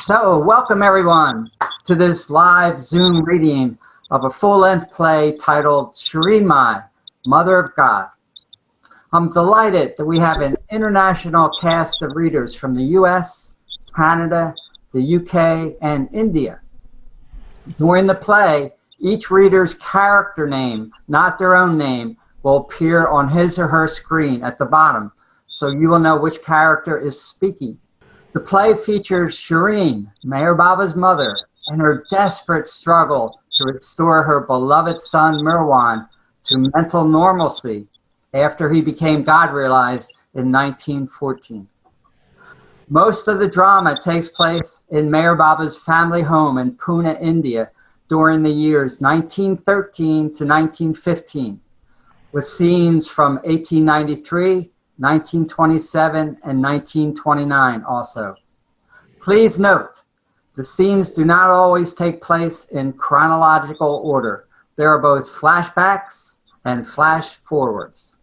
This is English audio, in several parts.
So, welcome everyone to this live Zoom reading of a full-length play titled Shireen Mai, Mother of God. I'm delighted that we have an international cast of readers from the US, Canada, the UK, and India. During the play, each reader's character name, not their own name, will appear on his or her screen at the bottom, so you will know which character is speaking. The play features Shireen, Mayor Baba's mother, and her desperate struggle to restore her beloved son Merwan to mental normalcy after he became God-realized in 1914. Most of the drama takes place in Mayor Baba's family home in Pune, India, during the years 1913 to 1915, with scenes from 1893, 1927, and 1929 also. Please note, the scenes do not always take place in chronological order. There are both flashbacks and flash forwards.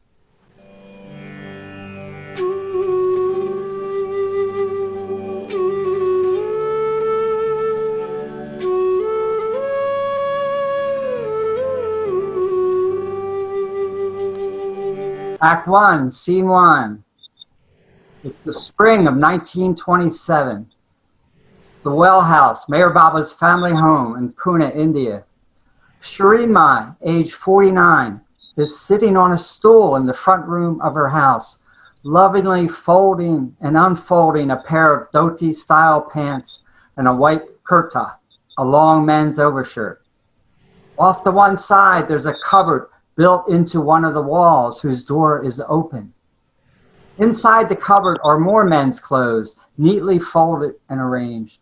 Act 1, Scene 1. It's the spring of 1927. It's the well house, Mayor Baba's family home in Pune, India. Shireen Mai, age 49, is sitting on a stool in the front room of her house, lovingly folding and unfolding a pair of dhoti-style pants and a white kurta, a long men's overshirt. Off to one side, there's a cupboard built into one of the walls whose door is open. Inside the cupboard are more men's clothes, neatly folded and arranged.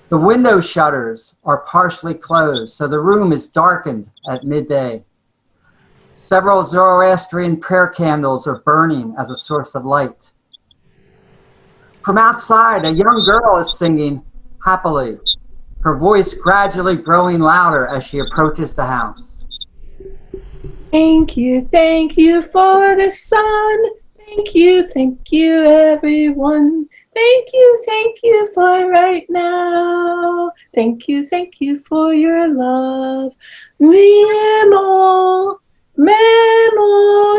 The window shutters are partially closed, so the room is darkened at midday. Several Zoroastrian prayer candles are burning as a source of light. From outside, a young girl is singing happily, her voice gradually growing louder as she approaches the house. Thank you for the sun. Thank you, everyone. Thank you for right now. Thank you for your love. Memo,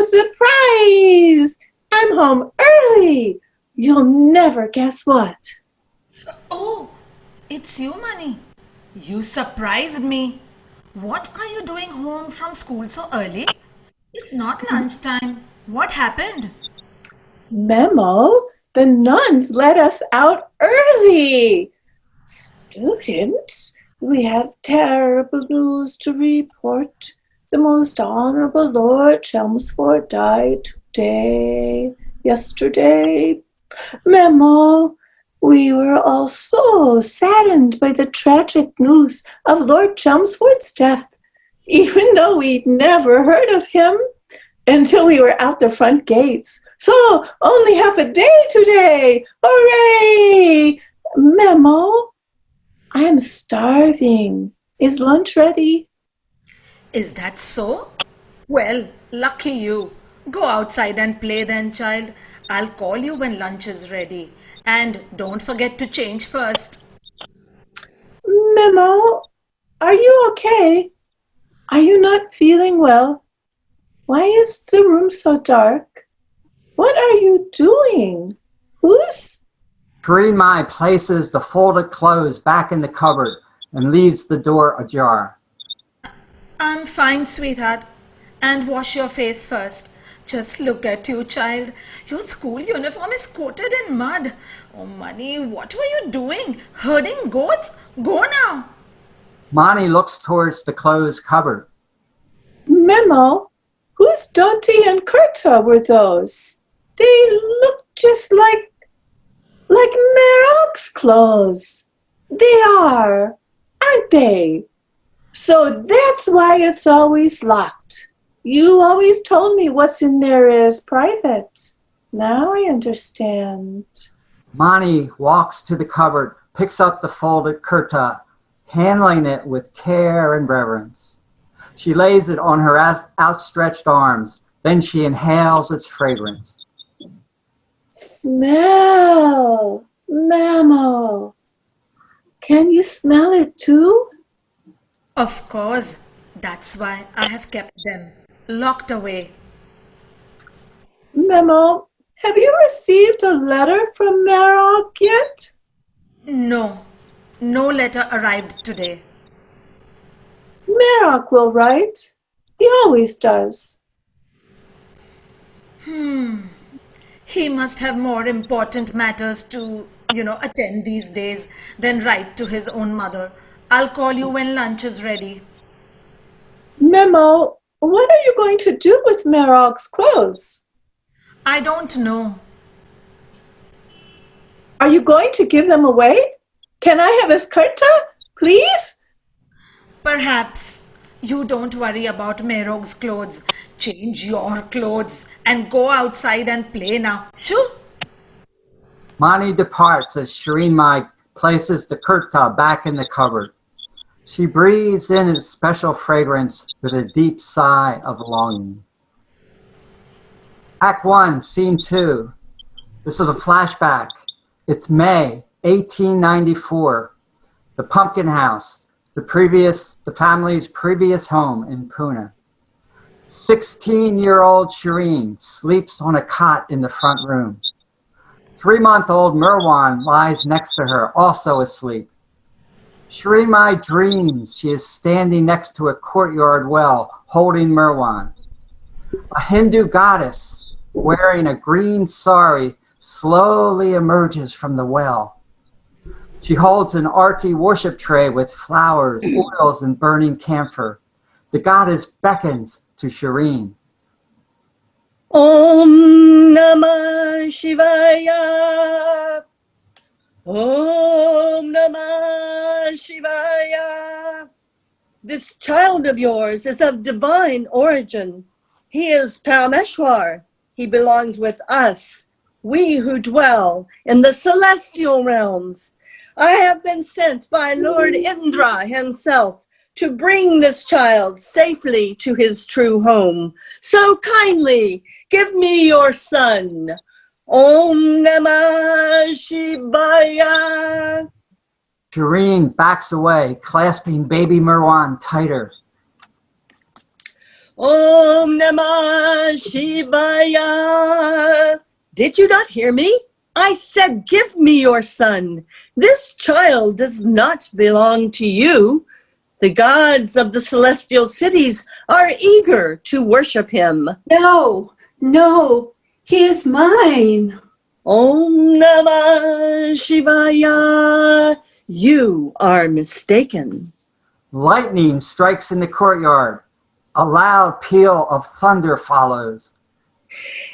surprise! I'm home early. You'll never guess what. Oh, it's you, Mani. You surprised me. What are you doing home from school so early? It's not lunchtime. What happened? Memo, the nuns let us out early. Students, we have terrible news to report. The Most Honorable Lord Chelmsford died yesterday. Memo, we were all so saddened by the tragic news of Lord Chelmsford's death, even though we'd never heard of him until we were out the front gates. So, only half a day today. Hooray! Memo, I'm starving. Is lunch ready? Is that so? Well, lucky you. Go outside and play then, child. I'll call you when lunch is ready. And don't forget to change first. Memo, are you okay? Are you not feeling well? Why is the room so dark? What are you doing? Who's? Shireen Mai places the folded clothes back in the cupboard and leaves the door ajar. I'm fine, sweetheart. And wash your face first. Just look at you, child. Your school uniform is coated in mud. Oh, Mani, what were you doing? Herding goats? Go now. Mani looks towards the closed cupboard. Memo, whose dhoti and kurta were those? They look just like Merog's clothes. They are, aren't they? So that's why it's always locked. You always told me what's in there is private. Now I understand. Mani walks to the cupboard, picks up the folded kurta, handling it with care and reverence. She lays it on her outstretched arms. Then she inhales its fragrance. Smell, Memo. Can you smell it too? Of course. That's why I have kept them locked away. Memo, have you received a letter from Merog yet? No, no letter arrived today. Merog will write. He always does. He must have more important matters to, attend these days than write to his own mother. I'll call you when lunch is ready. Memo, what are you going to do with Merog's clothes? I don't know. Are you going to give them away? Can I have his kurta, please? Perhaps. You don't worry about Merog's clothes. Change your clothes and go outside and play now. Shoo! Mani departs as Shireen Mai places the kurta back in the cupboard. She breathes in its special fragrance with a deep sigh of longing. Act 1, Scene 2. This is a flashback. It's May 1894. The Pumpkin House, the family's previous home in Pune. 16-year-old Shireen sleeps on a cot in the front room. 3-month-old Merwan lies next to her, also asleep. Shireen Mai dreams she is standing next to a courtyard well, holding Merwan. A Hindu goddess wearing a green sari slowly emerges from the well. She holds an arti worship tray with flowers, oils, and burning camphor. The goddess beckons to Shireen. Om Namah Shivaya. Om Namah Shivaya. This child of yours is of divine origin. He is Parameshwar. He belongs with us, we who dwell in the celestial realms. I have been sent by Lord Indra himself to bring this child safely to his true home. So kindly give me your son. Om Namah Shivaya. Shireen backs away, clasping baby Merwan tighter. Om Namah Shivaya. Did you not hear me? I said, give me your son. This child does not belong to you. The gods of the celestial cities are eager to worship him. No, he is mine. Om Namah Shivaya. You are mistaken. Lightning strikes in the courtyard. A loud peal of thunder follows.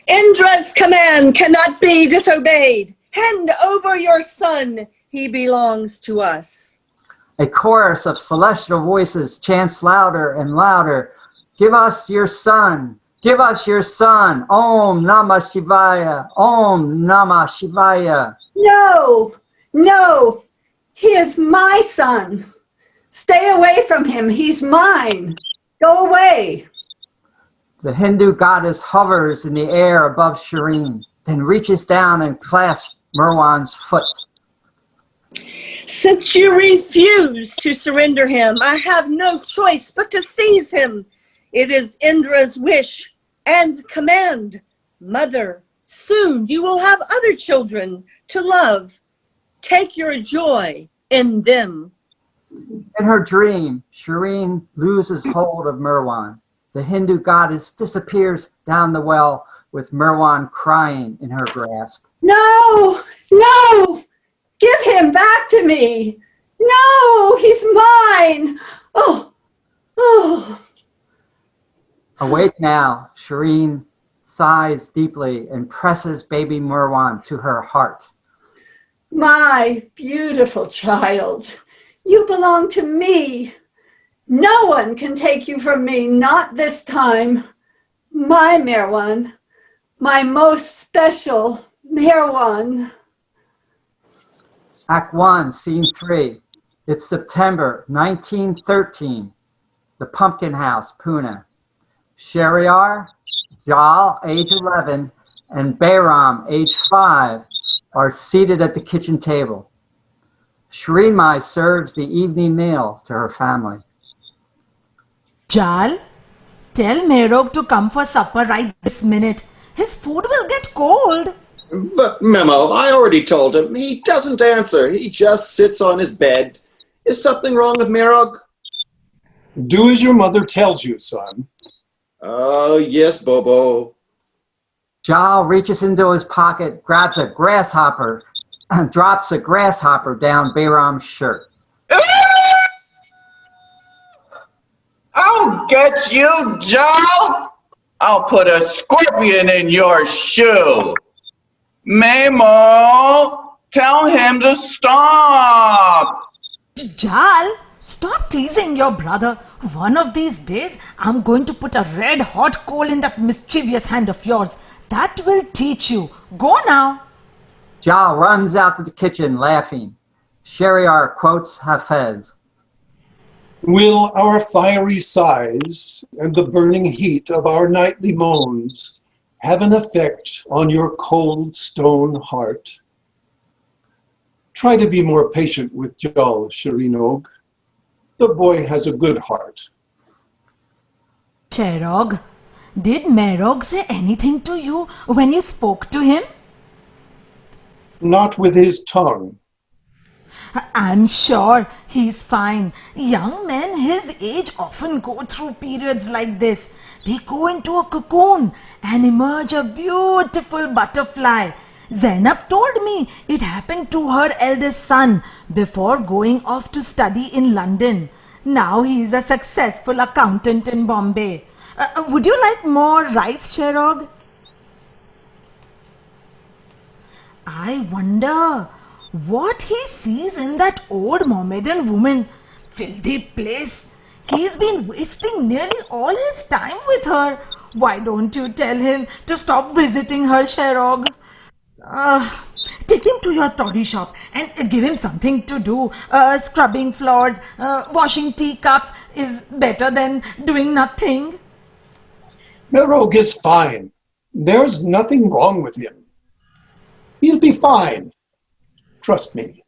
Indra's command cannot be disobeyed. Hand over your son. He belongs to us. A chorus of celestial voices chants louder and louder. Give us your son. Give us your son. Om Namah Shivaya. Om Namah Shivaya. No, he is my son. Stay away from him. He's mine. Go away. The Hindu goddess hovers in the air above Shireen, then reaches down and clasps Merwan's foot. Since you refuse to surrender him, I have no choice but to seize him. It is Indra's wish and command. Mother, soon you will have other children to love. Take your joy in them. In her dream, Shireen loses hold of Merwan. the Hindu goddess disappears down the well with Merwan crying in her grasp. No! No! Give him back to me! No! He's mine! Oh! Oh! Awake now, Shireen sighs deeply and presses baby Merwan to her heart. My beautiful child, you belong to me. No one can take you from me, not this time. My Merwan, my most special Merwan. Act 1, Scene 3. It's September 1913. The Pumpkin House, Pune. Shahryar, Jal, age 11, and Bayram, age 5, are seated at the kitchen table. Shireen Mai serves the evening meal to her family. Jal, tell Merog to come for supper right this minute. His food will get cold. But, Memo, I already told him. He doesn't answer. He just sits on his bed. Is something wrong with Merog? Do as your mother tells you, son. Oh, yes, Bobo. Jal reaches into his pocket, grabs a grasshopper, and drops a grasshopper down Bayram's shirt. I'll get you, Joe! I'll put a scorpion in your shoe. Memo, tell him to stop. Jal, stop teasing your brother. One of these days, I'm going to put a red hot coal in that mischievous hand of yours. That will teach you. Go now. Jal runs out to the kitchen laughing. Shahryar quotes Hafez. Will our fiery sighs and the burning heat of our nightly moans have an effect on your cold stone heart? Try to be more patient with Jal, Shireen. The boy has a good heart. Merog, did Merog say anything to you when you spoke to him? Not with his tongue. I'm sure he's fine. Young men his age often go through periods like this. They go into a cocoon and emerge a beautiful butterfly. Zainab told me it happened to her eldest son before going off to study in London. Now he's a successful accountant in Bombay. Would you like more rice, Merog? I wonder what he sees in that old Mohammedan woman. Filthy place. He's been wasting nearly all his time with her. Why don't you tell him to stop visiting her, Merog? Take him to your toddy shop and give him something to do. Scrubbing floors, washing teacups is better than doing nothing. Merog is fine. There's nothing wrong with him. He'll be fine. Trust me.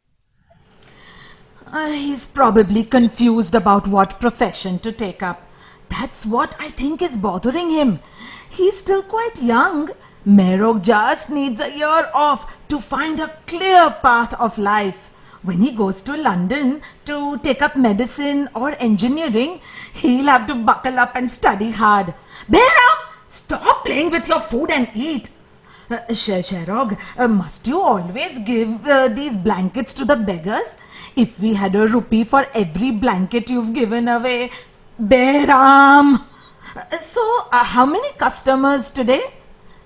He's probably confused about what profession to take up. That's what I think is bothering him. He's still quite young. Merog just needs a year off to find a clear path of life. When he goes to London to take up medicine or engineering, he'll have to buckle up and study hard. Bayram, stop playing with your food and eat. Merog, must you always give these blankets to the beggars? If we had a rupee for every blanket you've given away. Bayram! So, how many customers today?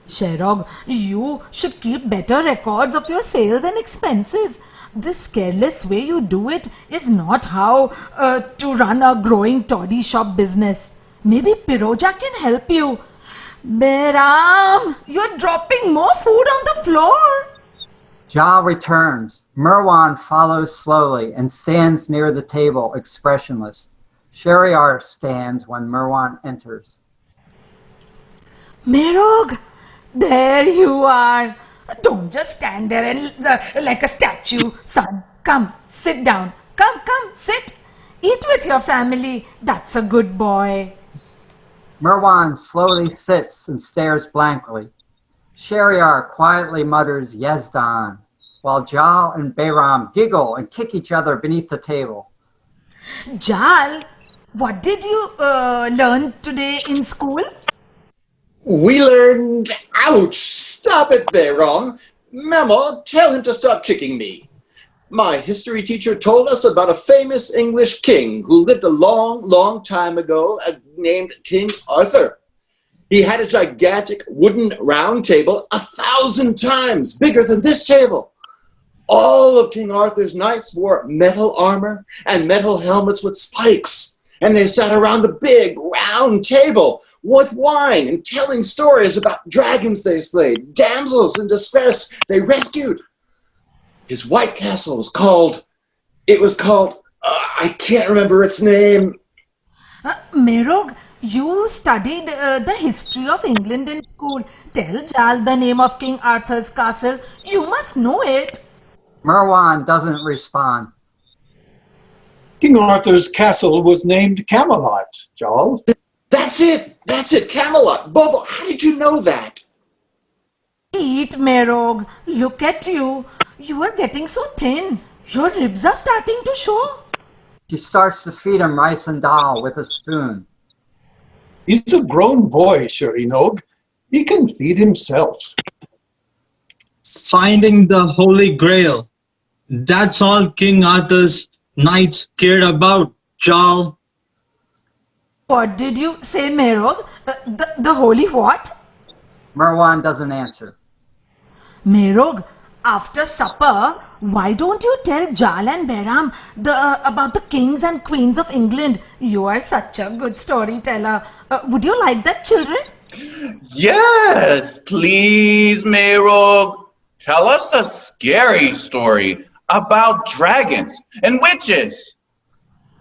Merog, you should keep better records of your sales and expenses. This careless way you do it is not how to run a growing toddy shop business. Maybe Piroja can help you. Bayram, you're dropping more food on the floor. Jal returns. Merwan follows slowly and stands near the table, expressionless. Shahryar stands when Merwan enters. Merog, there you are. Don't just stand there and like a statue. Son, come, sit down. Come, sit. Eat with your family. That's a good boy. Merwan slowly sits and stares blankly. Shahryar quietly mutters Yazdan, while Jal and Bayram giggle and kick each other beneath the table. Jal, What did you learn today in school? We learned. Ouch! Stop it, Merong. Memo, tell him to stop kicking me. My history teacher told us about a famous English king who lived a long, long time ago named King Arthur. He had a gigantic wooden round table 1,000 times bigger than this table. All of King Arthur's knights wore metal armor and metal helmets with spikes, and they sat around the big round table with wine and telling stories about dragons they slayed, damsels in distress they rescued. His White Castle was called, I can't remember its name. Merog, you studied the history of England in school. Tell Jal the name of King Arthur's castle. You must know it. Merwan doesn't respond. King Arthur's castle was named Camelot, Jarl. That's it, Camelot. Bobo, how did you know that? Eat, Merog. Look at you. You are getting so thin. Your ribs are starting to show. She starts to feed him rice and dal with a spoon. He's a grown boy, Shireen. He can feed himself. Finding the Holy Grail. That's all King Arthur's knights cared about, Jarl. What did you say, Merog? The holy what? Merwan doesn't answer. Merog, after supper, why don't you tell Jal and Behram about the kings and queens of England? You are such a good storyteller. Would you like that, children? Yes, please, Merog. Tell us a scary story about dragons and witches.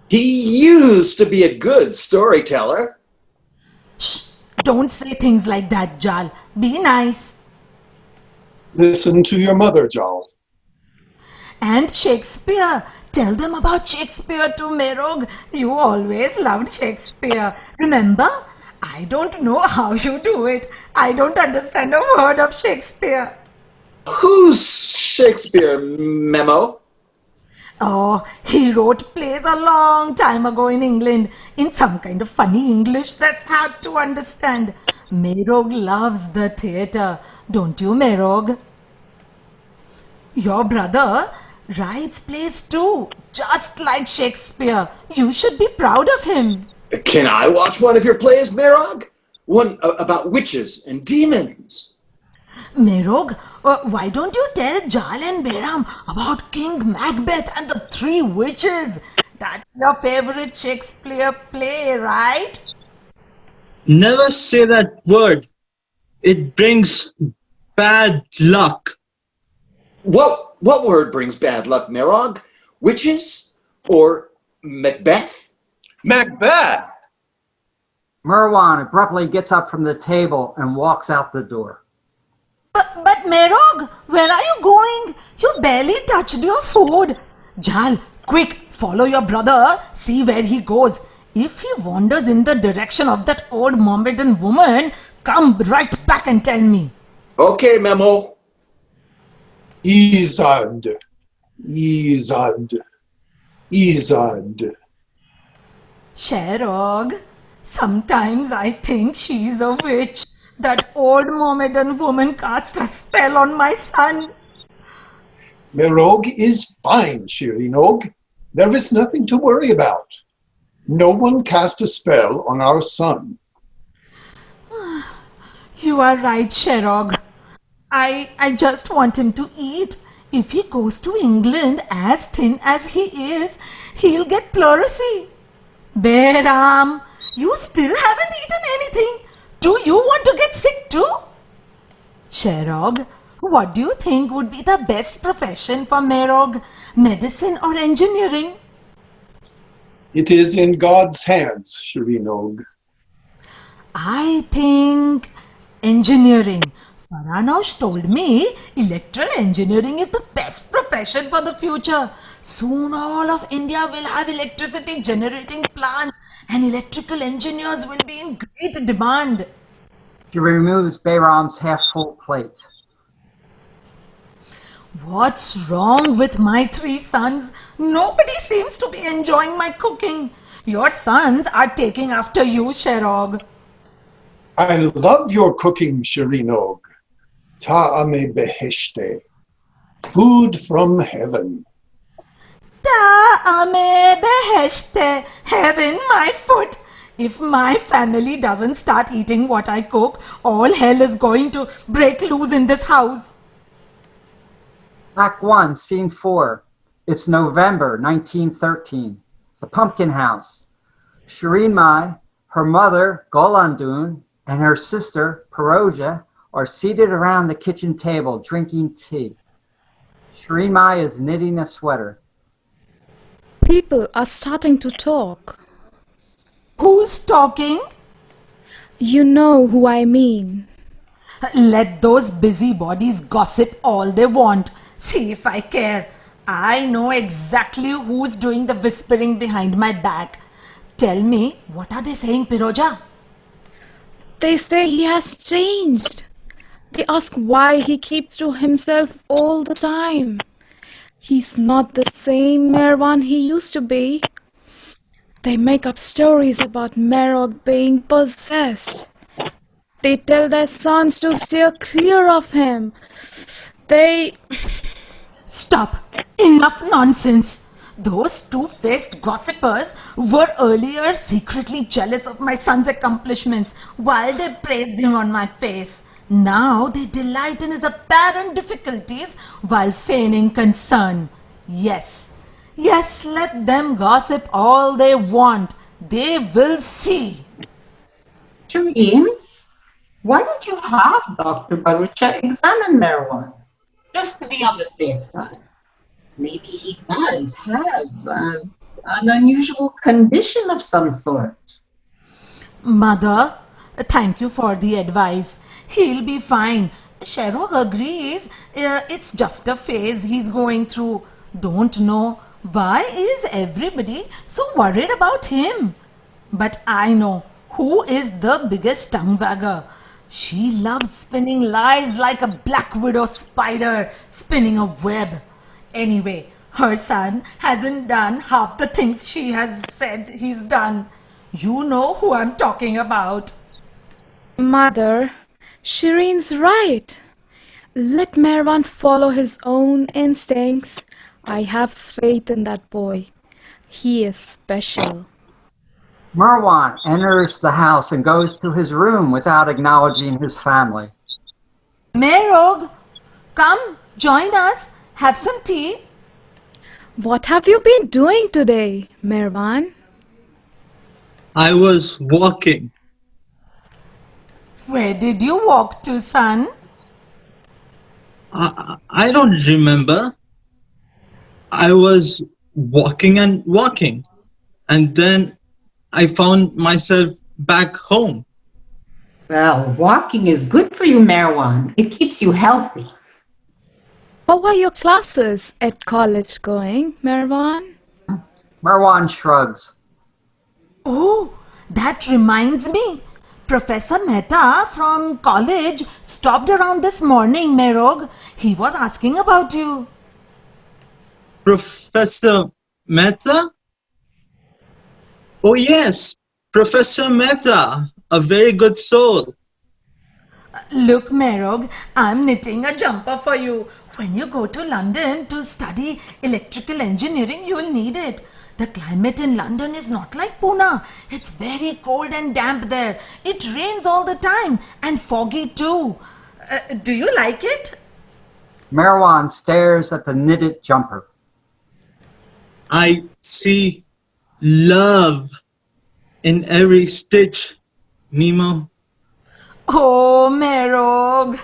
He used to be a good storyteller. Shh! Don't say things like that, Jal. Be nice. Listen to your mother, Jarl. And Shakespeare. Tell them about Shakespeare too, Merog. You always loved Shakespeare. Remember? I don't know how you do it. I don't understand a word of Shakespeare. Who's Shakespeare, Memo? Oh, he wrote plays a long time ago in England in some kind of funny English that's hard to understand. Merog loves the theatre, don't you, Merog? Your brother writes plays too, just like Shakespeare. You should be proud of him. Can I watch one of your plays, Merog? One about witches and demons. Merog, why don't you tell Jal and Behram about King Macbeth and the Three Witches? That's your favorite Shakespeare play, right? Never say that word. It brings bad luck. What word brings bad luck, Merog? Witches or Macbeth? Macbeth. Merwan abruptly gets up from the table and walks out the door. But Merog, where are you going? You barely touched your food. Jal, quick, follow your brother. See where he goes. If he wanders in the direction of that old Mohammedan woman, come right back and tell me. Okay, Memo. Izad. Izad. Izad. Sherog, sometimes I think she's a witch. That old Mohammedan woman cast a spell on my son. Merog is fine, Shireen. There is nothing to worry about. No one cast a spell on our son. You are right, Sherog. I just want him to eat. If he goes to England as thin as he is, he'll get pleurisy. Behram, you still haven't eaten anything. Do you want to get sick too? Sherog, what do you think would be the best profession for Merog? Medicine or engineering? It is in God's hands, Shireen. I think engineering. Faranosh told me electrical engineering is the best profession for the future. Soon all of India will have electricity generating plants and electrical engineers will be in great demand. She removes Behram's half-full plate. What's wrong with my three sons? Nobody seems to be enjoying my cooking. Your sons are taking after you, Sherog. I love your cooking, Shireen. Ta'ame beheshte. Food from heaven. Ta'ame beheshte, heaven my foot. If my family doesn't start eating what I cook, all hell is going to break loose in this house. Act 1, Scene 4. It's November 1913. The Pumpkin House. Shireen Mai, her mother, Golandun, and her sister, Paroja, are seated around the kitchen table drinking tea. Shireen Mai is knitting a sweater. People are starting to talk. Who's talking? You know who I mean. Let those busybodies gossip all they want. See if I care. I know exactly who's doing the whispering behind my back. Tell me, what are they saying, Piroja? They say he has changed. They ask why he keeps to himself all the time. He's not the same Merwan he used to be. They make up stories about Merog being possessed. They tell their sons to steer clear of him. They... Stop! Enough nonsense! Those two-faced gossipers were earlier secretly jealous of my son's accomplishments while they praised him on my face. Now they delight in his apparent difficulties while feigning concern. Yes, let them gossip all they want. They will see. Shireen, why don't you have Dr. Barucha examine Merwan, just to be on the safe side? Maybe he does have an unusual condition of some sort. Mother, thank you for the advice. He'll be fine. Sherog agrees. It's just a phase he's going through. Don't know why is everybody so worried about him. But I know who is the biggest tongue wagger. She loves spinning lies like a black widow spider spinning a web. Anyway, her son hasn't done half the things she has said he's done. You know who I'm talking about. Mother, Shireen's right. Let Merwan follow his own instincts. I have faith in that boy. He is special. Merwan enters the house and goes to his room without acknowledging his family. Merog, come, join us. Have some tea. What have you been doing today, Merwan? I was walking. Where did you walk to, son? I don't remember. I was walking and walking, and then I found myself back home. Well, walking is good for you, Merwan. It keeps you healthy. How are your classes at college going, Merwan? Merwan shrugs. Oh, that reminds me. Professor Mehta from college stopped around this morning, Merog. He was asking about you. Professor Mehta? Oh yes, Professor Mehta, a very good soul. Look, Merog, I'm knitting a jumper for you. When you go to London to study electrical engineering, you'll need it. The climate in London is not like Pune. It's very cold and damp there. It rains all the time and foggy too. Do you like it? Merwan stares at the knitted jumper. I see love in every stitch, Nemo. Oh, Merog.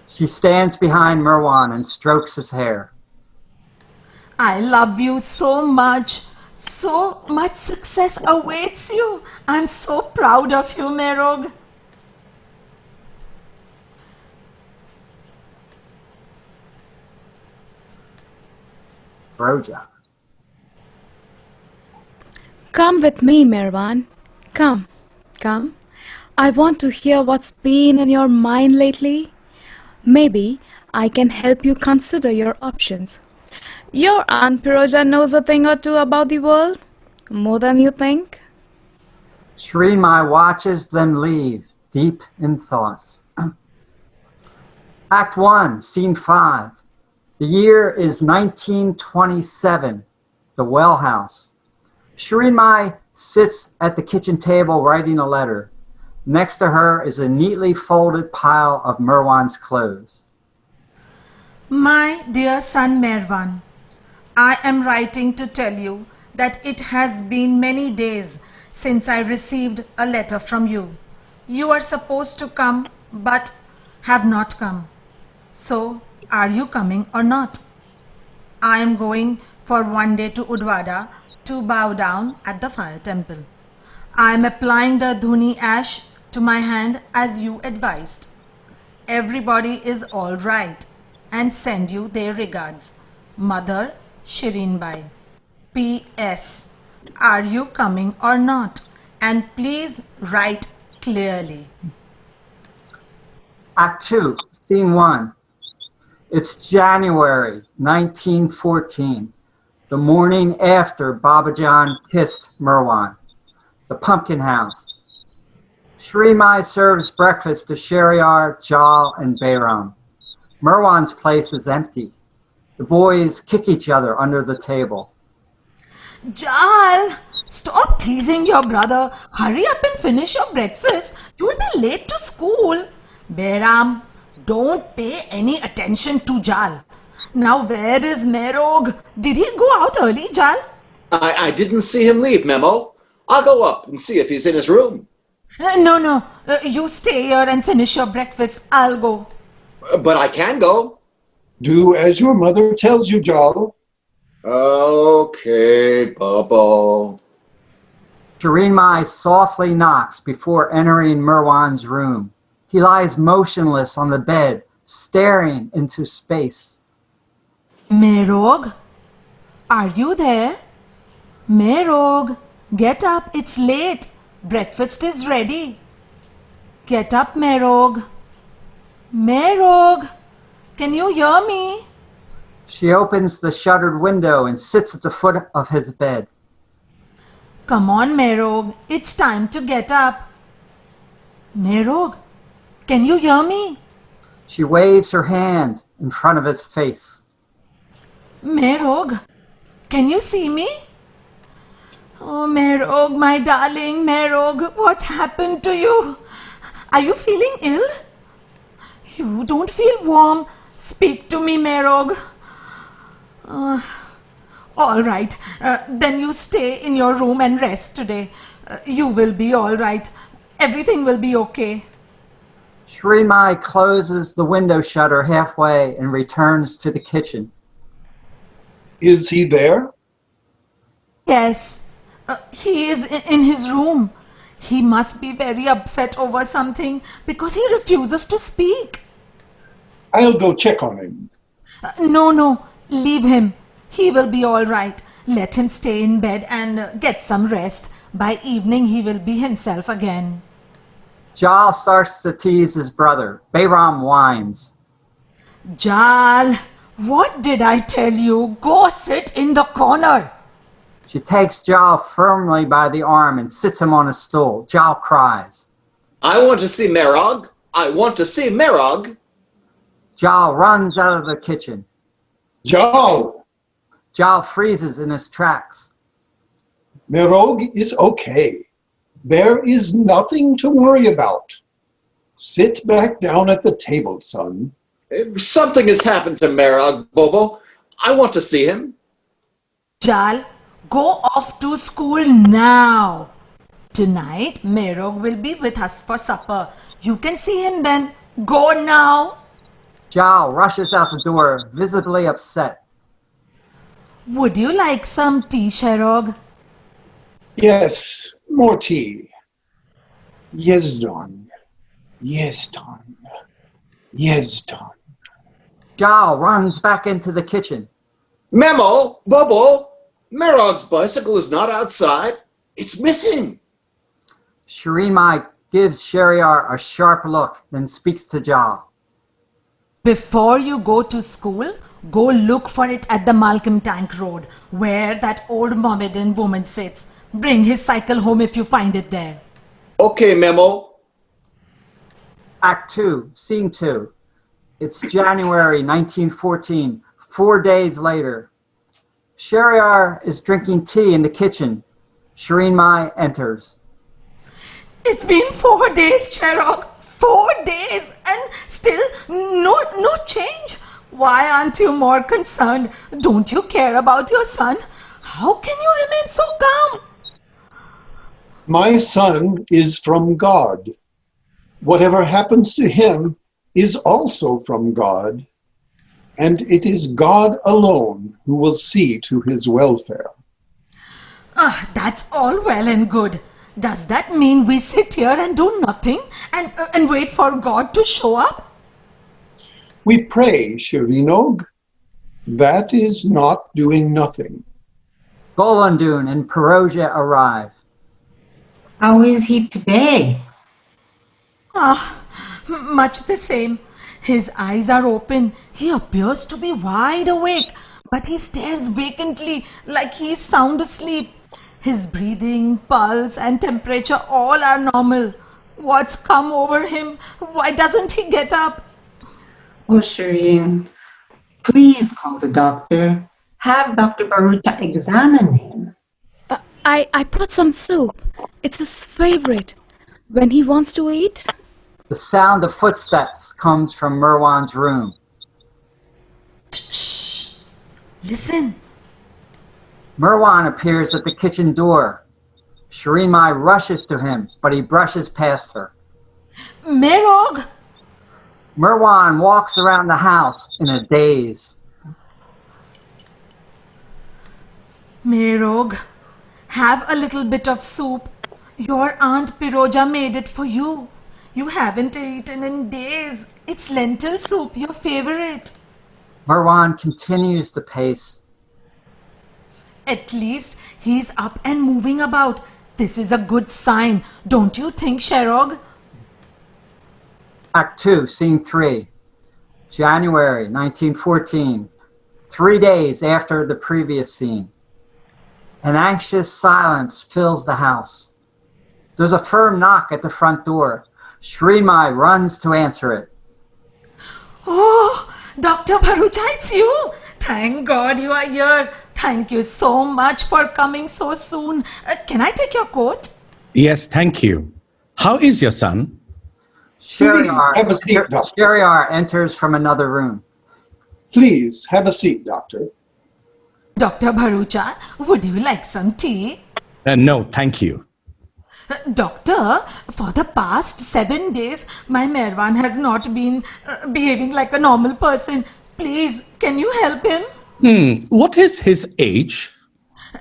She stands behind Merwan and strokes his hair. I love you so much. So much success awaits you. I'm so proud of you, Merog. Roja. Come with me, Merwan. Come. I want to hear what's been in your mind lately. Maybe I can help you consider your options. Your Aunt Piroja knows a thing or two about the world. More than you think? Shireen Mai watches them leave, deep in thought. Act 1, Scene 5. The year is 1927, the well house. Shireen Mai sits at the kitchen table writing a letter. Next to her is a neatly folded pile of Merwan's clothes. My dear son Merwan, I am writing to tell you that it has been many days since I received a letter from you. You are supposed to come but have not come. So, are you coming or not? I am going for one day to Udvada to bow down at the fire temple. I am applying the dhuni ash to my hand as you advised. Everybody is all right and send you their regards. Mother Shireen Mai. P.S. Are you coming or not? And please write clearly. Act 2, Scene 1. It's January 1914, the morning after Babajan kissed Merwan. The pumpkin house. Shireen Mai serves breakfast to Shariar, Jal, and Bayram. Merwan's place is empty. The boys kick each other under the table. Jal, stop teasing your brother. Hurry up and finish your breakfast. You will be late to school. Bayram, don't pay any attention to Jal. Now where is Merog? Did he go out early, Jal? I didn't see him leave, Memo. I'll go up and see if he's in his room. No. You stay here and finish your breakfast. I'll go. But I can go. Do as your mother tells you, Jal. Okay, Bobo. Shireen Mai softly knocks before entering Merwan's room. He lies motionless on the bed, staring into space. Merog, are you there? Merog, get up. It's late. Breakfast is ready. Get up, Merog. Merog, can you hear me? She opens the shuttered window and sits at the foot of his bed. Come on, Merog. It's time to get up. Merog, can you hear me? She waves her hand in front of his face. Merog, can you see me? Oh, Merog, my darling, Merog, what's happened to you? Are you feeling ill? You don't feel warm. Speak to me, Merog. All right, then you stay in your room and rest today. You will be all right. Everything will be okay. Shireen Mai closes the window shutter halfway and returns to the kitchen. Is he there? Yes, he is in his room. He must be very upset over something because he refuses to speak. I'll go check on him. No, leave him. He will be all right. Let him stay in bed and get some rest. By evening, he will be himself again. Jal starts to tease his brother. Bayram whines. Jal, what did I tell you? Go sit in the corner. She takes Jal firmly by the arm and sits him on a stool. Jal cries. I want to see Merog. I want to see Merog. Jal runs out of the kitchen. Jal! Jal freezes in his tracks. Merog is okay. There is nothing to worry about. Sit back down at the table, son. Something has happened to Merog, Bobo. I want to see him. Jal, go off to school now. Tonight, Merog will be with us for supper. You can see him then. Go now. Jal rushes out the door, visibly upset. Would you like some tea, Sherog? Yes, more tea. Yes, Don. Yes, Don. Yes, Don. Jal runs back into the kitchen. Memo, Bobo, Merog's bicycle is not outside. It's missing. Shireen Mai gives Shariar a sharp look, then speaks to Jal. Before you go to school, go look for it at the Malcolm Tank Road, where that old Mohammedan woman sits. Bring his cycle home if you find it there. Okay, Memo. Act 2, Scene 2. It's January 1914, 4 days later. Shahryar is drinking tea in the kitchen. Shireen Mai enters. It's been 4 days, Merog. 4 days and still no change. Why aren't you more concerned? Don't you care about your son? How can you remain so calm? My son is from God. Whatever happens to him is also from God, and it is God alone who will see to his welfare. That's all well and good. Does that mean we sit here and do nothing and wait for God to show up? We pray, Shirinog. That is not doing nothing. Golandun and Perosia arrive. How is he today? Much the same. His eyes are open. He appears to be wide awake, but he stares vacantly like he is sound asleep. His breathing, pulse and temperature all are normal. What's come over him? Why doesn't he get up? Oh, Shireen, please call the doctor. Have Dr. Barucha examine him. I brought some soup. It's his favorite. When he wants to eat. The sound of footsteps comes from Merwan's room. Shh! Listen. Merwan appears at the kitchen door. Shireen Mai rushes to him, but he brushes past her. Merog! Merwan walks around the house in a daze. Merog, have a little bit of soup. Your Aunt Piroja made it for you. You haven't eaten in days. It's lentil soup, your favorite. Merwan continues to pace. At least he's up and moving about. This is a good sign, don't you think, Merog? Act 2, Scene 3. January 1914, 3 days after the previous scene. An anxious silence fills the house. There's a firm knock at the front door. Shireen Mai runs to answer it. Oh, Dr. Barucha, it's you. Thank God you are here. Thank you so much for coming so soon. Can I take your coat? Yes, thank you. How is your son? Have a seat, doctor. Shahryar enters from another room. Please have a seat, doctor. Dr. Barucha, would you like some tea? No, thank you. Doctor, for the past 7 days, my Merwan has not been behaving like a normal person. Please, can you help him? What is his age?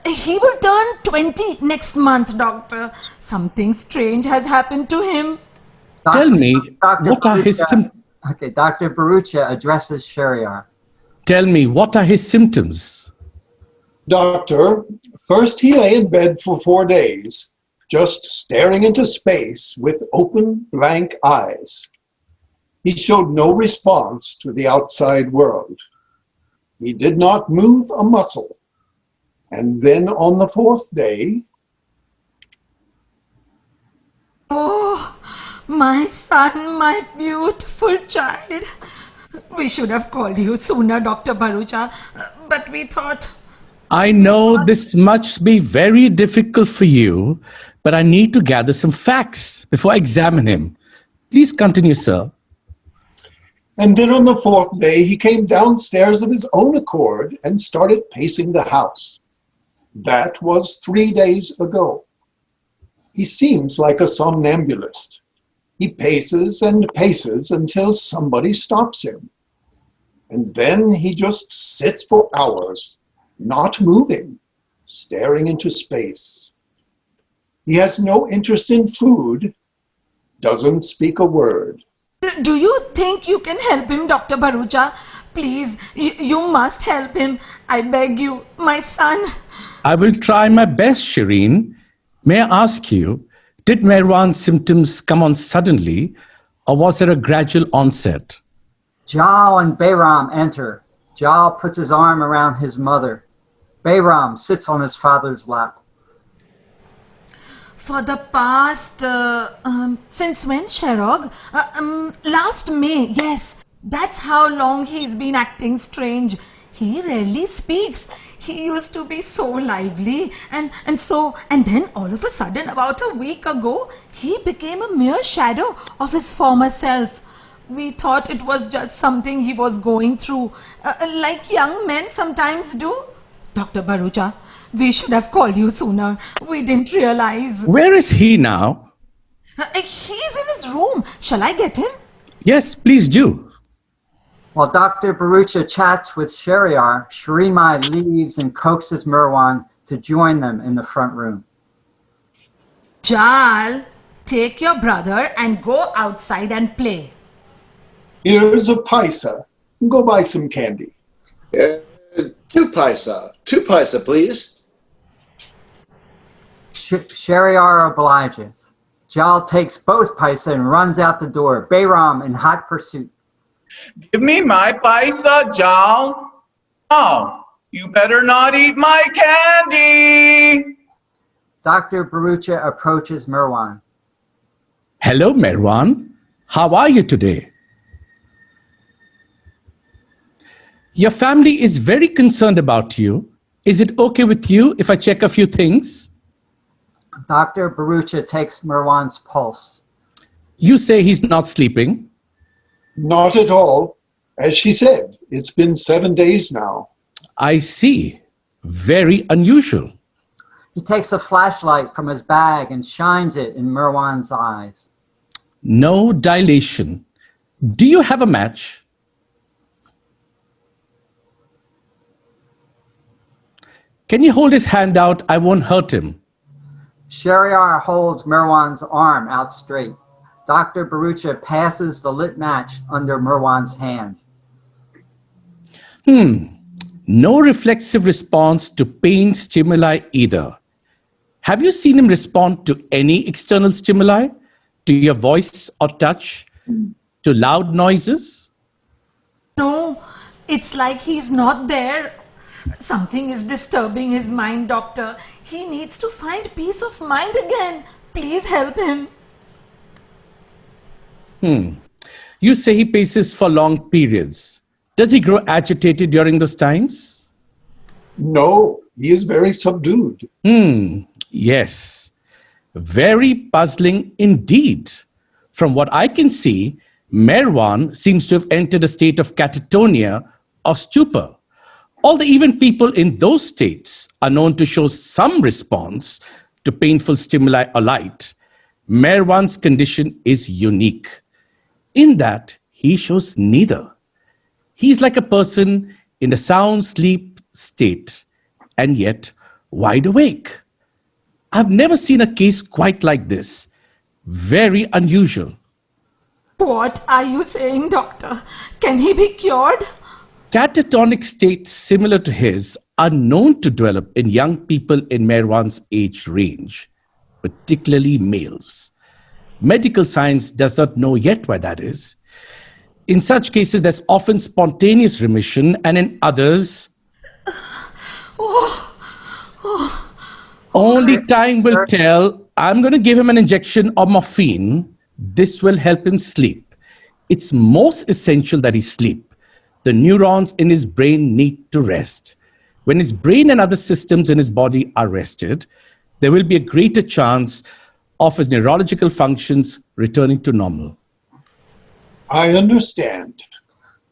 He will turn 20 next month, doctor. Something strange has happened to him. Tell me, what are his symptoms? Okay, Dr. Barucha addresses Shahryar. Tell me, what are his symptoms? Doctor, first he lay in bed for 4 days, just staring into space with open, blank eyes. He showed no response to the outside world. He did not move a muscle. And then on the 4th day... Oh, my son, my beautiful child. We should have called you sooner, Dr. Barucha, but we thought... I know this must be very difficult for you, but I need to gather some facts before I examine him. Please continue, sir. And then on the 4th day, he came downstairs of his own accord and started pacing the house. That was 3 days ago. He seems like a somnambulist. He paces and paces until somebody stops him. And then he just sits for hours, not moving, staring into space. He has no interest in food, doesn't speak a word. Do you think you can help him, Dr. Barucha? Please, you must help him. I beg you, my son. I will try my best, Shireen. May I ask you, did Merwan's symptoms come on suddenly, or was there a gradual onset? Jal and Bayram enter. Jal puts his arm around his mother. Bayram sits on his father's lap. For the past, since when, Sherog? Last May, yes. That's how long he's been acting strange. He rarely speaks. He used to be so lively and then all of a sudden, about a week ago, he became a mere shadow of his former self. We thought it was just something he was going through, like young men sometimes do. Dr. Barucha, we should have called you sooner. We didn't realize. Where is he now? He's in his room. Shall I get him? Yes, please do. While Dr. Barucha chats with Sheriar, Shireen Mai leaves and coaxes Merwan to join them in the front room. Jal, take your brother and go outside and play. Here's a paisa. Go buy some candy. Two paisa, please. Sheriar obliges. Jal takes both paisa and runs out the door, Bayram in hot pursuit. Give me my paisa, Jal. Oh, you better not eat my candy. Dr. Barucha approaches Merwan. Hello, Merwan. How are you today? Your family is very concerned about you. Is it okay with you if I check a few things? Dr. Barucha takes Merwan's pulse. You say he's not sleeping. Not at all. As she said, it's been 7 days now. I see. Very unusual. He takes a flashlight from his bag and shines it in Merwan's eyes. No dilation. Do you have a match? Can you hold his hand out? I won't hurt him. Sheriar holds Merwan's arm out straight. Dr. Barucha passes the lit match under Merwan's hand. No reflexive response to pain stimuli either. Have you seen him respond to any external stimuli? To your voice or touch? To loud noises? No, it's like he's not there. Something is disturbing his mind, doctor. He needs to find peace of mind again. Please help him. You say he paces for long periods. Does he grow agitated during those times? No, he is very subdued. Yes. Very puzzling indeed. From what I can see, Merwan seems to have entered a state of catatonia or stupor. Although even people in those states are known to show some response to painful stimuli or light, Merwan's condition is unique in that he shows neither. He's like a person in a sound sleep state and yet wide awake. I've never seen a case quite like this. Very unusual. What are you saying, doctor? Can he be cured? Catatonic states similar to his are known to develop in young people in Merwan's age range, particularly males. Medical science does not know yet why that is. In such cases, there's often spontaneous remission, and in others, only time will tell. I'm going to give him an injection of morphine. This will help him sleep. It's most essential that he sleep. The neurons in his brain need to rest. When his brain and other systems in his body are rested, there will be a greater chance of his neurological functions returning to normal. I understand.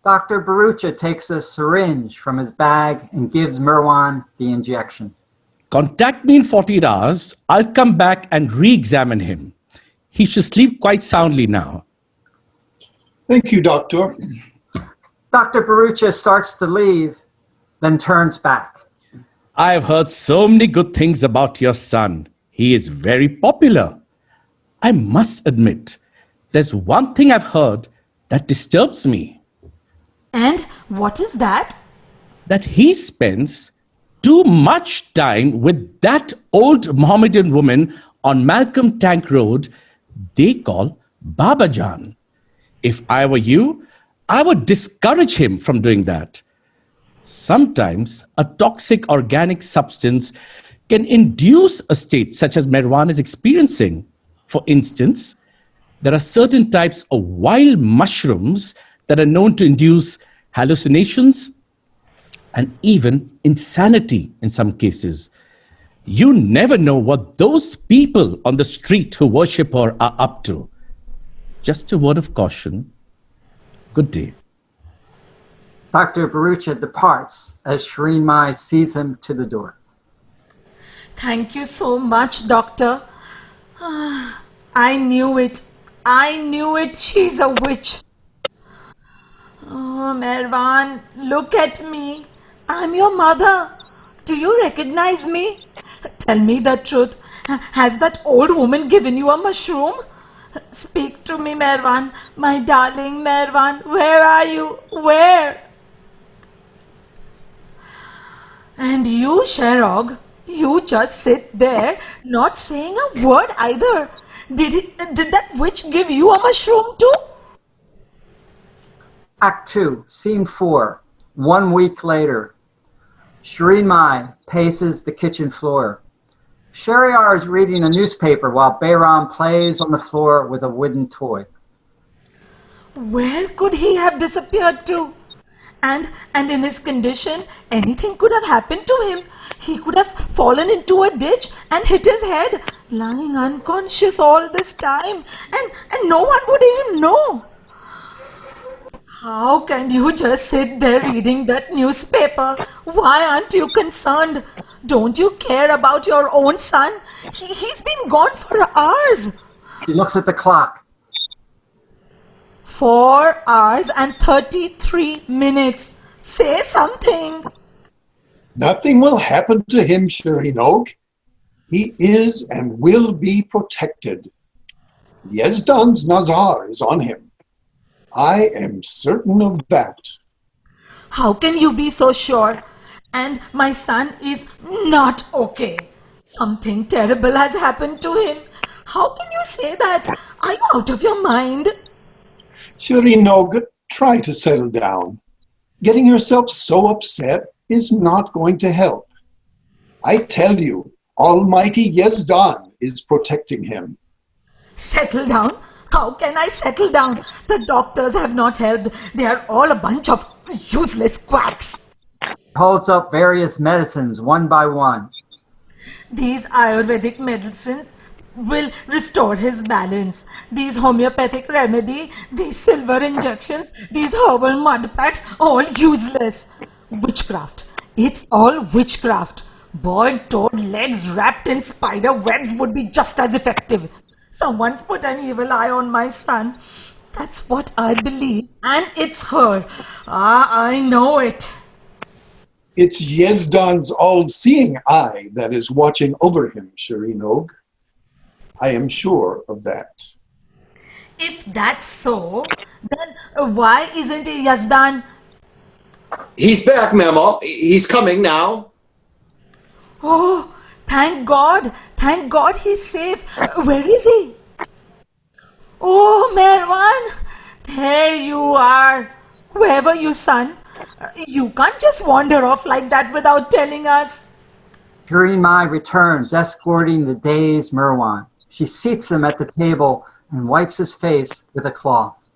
Dr. Barucha takes a syringe from his bag and gives Merwan the injection. Contact me in 48 hours. I'll come back and re-examine him. He should sleep quite soundly now. Thank you, doctor. Dr. Barucha starts to leave, then turns back. I've heard so many good things about your son. He is very popular. I must admit, there's one thing I've heard that disturbs me. And what is that? That he spends too much time with that old Mohammedan woman on Malcolm Tank Road they call Baba Jan. If I were you, I would discourage him from doing that. Sometimes a toxic organic substance can induce a state such as Merwan is experiencing. For instance, there are certain types of wild mushrooms that are known to induce hallucinations and even insanity in some cases. You never know what those people on the street who worship her are up to. Just a word of caution. Good day. Dr. Barucha departs as Shireen Mai sees him to the door. Thank you so much, doctor. I knew it. I knew it. She's a witch. Oh, Merwan, look at me. I'm your mother. Do you recognize me? Tell me the truth. Has that old woman given you a mushroom? Speak to me, Merwan. My darling Merwan, where are you? Where? And you, Sherog, you just sit there, not saying a word either. Did that witch give you a mushroom too? Act 2, Scene 4, 1 week later. Shireen Mai paces the kitchen floor. Shahryar is reading a newspaper while Bayram plays on the floor with a wooden toy. Where could he have disappeared to? And in his condition, anything could have happened to him. He could have fallen into a ditch and hit his head, lying unconscious all this time, and no one would even know. How can you just sit there reading that newspaper? Why aren't you concerned? Don't you care about your own son? He's been gone for hours. He looks at the clock. 4 hours and 33 minutes. Say something. Nothing will happen to him, Shireen. He is and will be protected. Yazdan's Nazar is on him. I am certain of that. How can you be so sure? And my son is not okay. Something terrible has happened to him. How can you say that? Are you out of your mind? Shireen, try to settle down. Getting yourself so upset is not going to help. I tell you, Almighty Yazdan is protecting him. Settle down? How can I settle down? The doctors have not helped. They are all a bunch of useless quacks. Holds up various medicines one by one. These Ayurvedic medicines will restore his balance. These homeopathic remedy, these silver injections, these herbal mud packs, all useless. Witchcraft. It's all witchcraft. Boiled toad legs wrapped in spider webs would be just as effective. Someone's put an evil eye on my son. That's what I believe. And it's her. I know it. It's Yazdan's all-seeing eye that is watching over him, Shireen. I am sure of that. If that's so, then why isn't Yazdan? He's back, Memo. He's coming now. Oh, thank God. Thank God he's safe. Where is he? Oh, Merwan. There you are. Where were you, son? You can't just wander off like that without telling us. Shireen Mai returns, escorting the dazed Merwan. She seats him at the table and wipes his face with a cloth.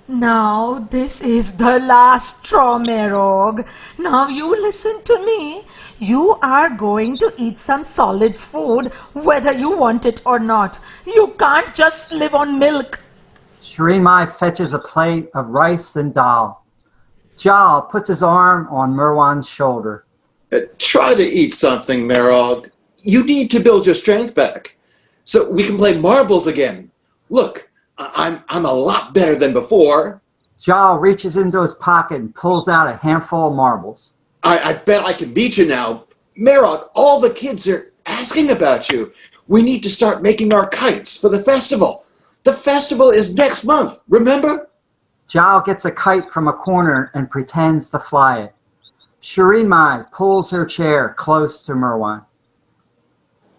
Now this is the last straw, Merog. Now you listen to me. You are going to eat some solid food, whether you want it or not. You can't just live on milk. Shireen Mai fetches a plate of rice and dal. Jal puts his arm on Merwan's shoulder. Try to eat something, Merog. You need to build your strength back, so we can play marbles again. Look, I'm a lot better than before. Jal reaches into his pocket and pulls out a handful of marbles. I bet I can beat you now. Merog, all the kids are asking about you. We need to start making our kites for the festival. The festival is next month, remember? Jal gets a kite from a corner and pretends to fly it. Shireen Mai pulls her chair close to Merwan.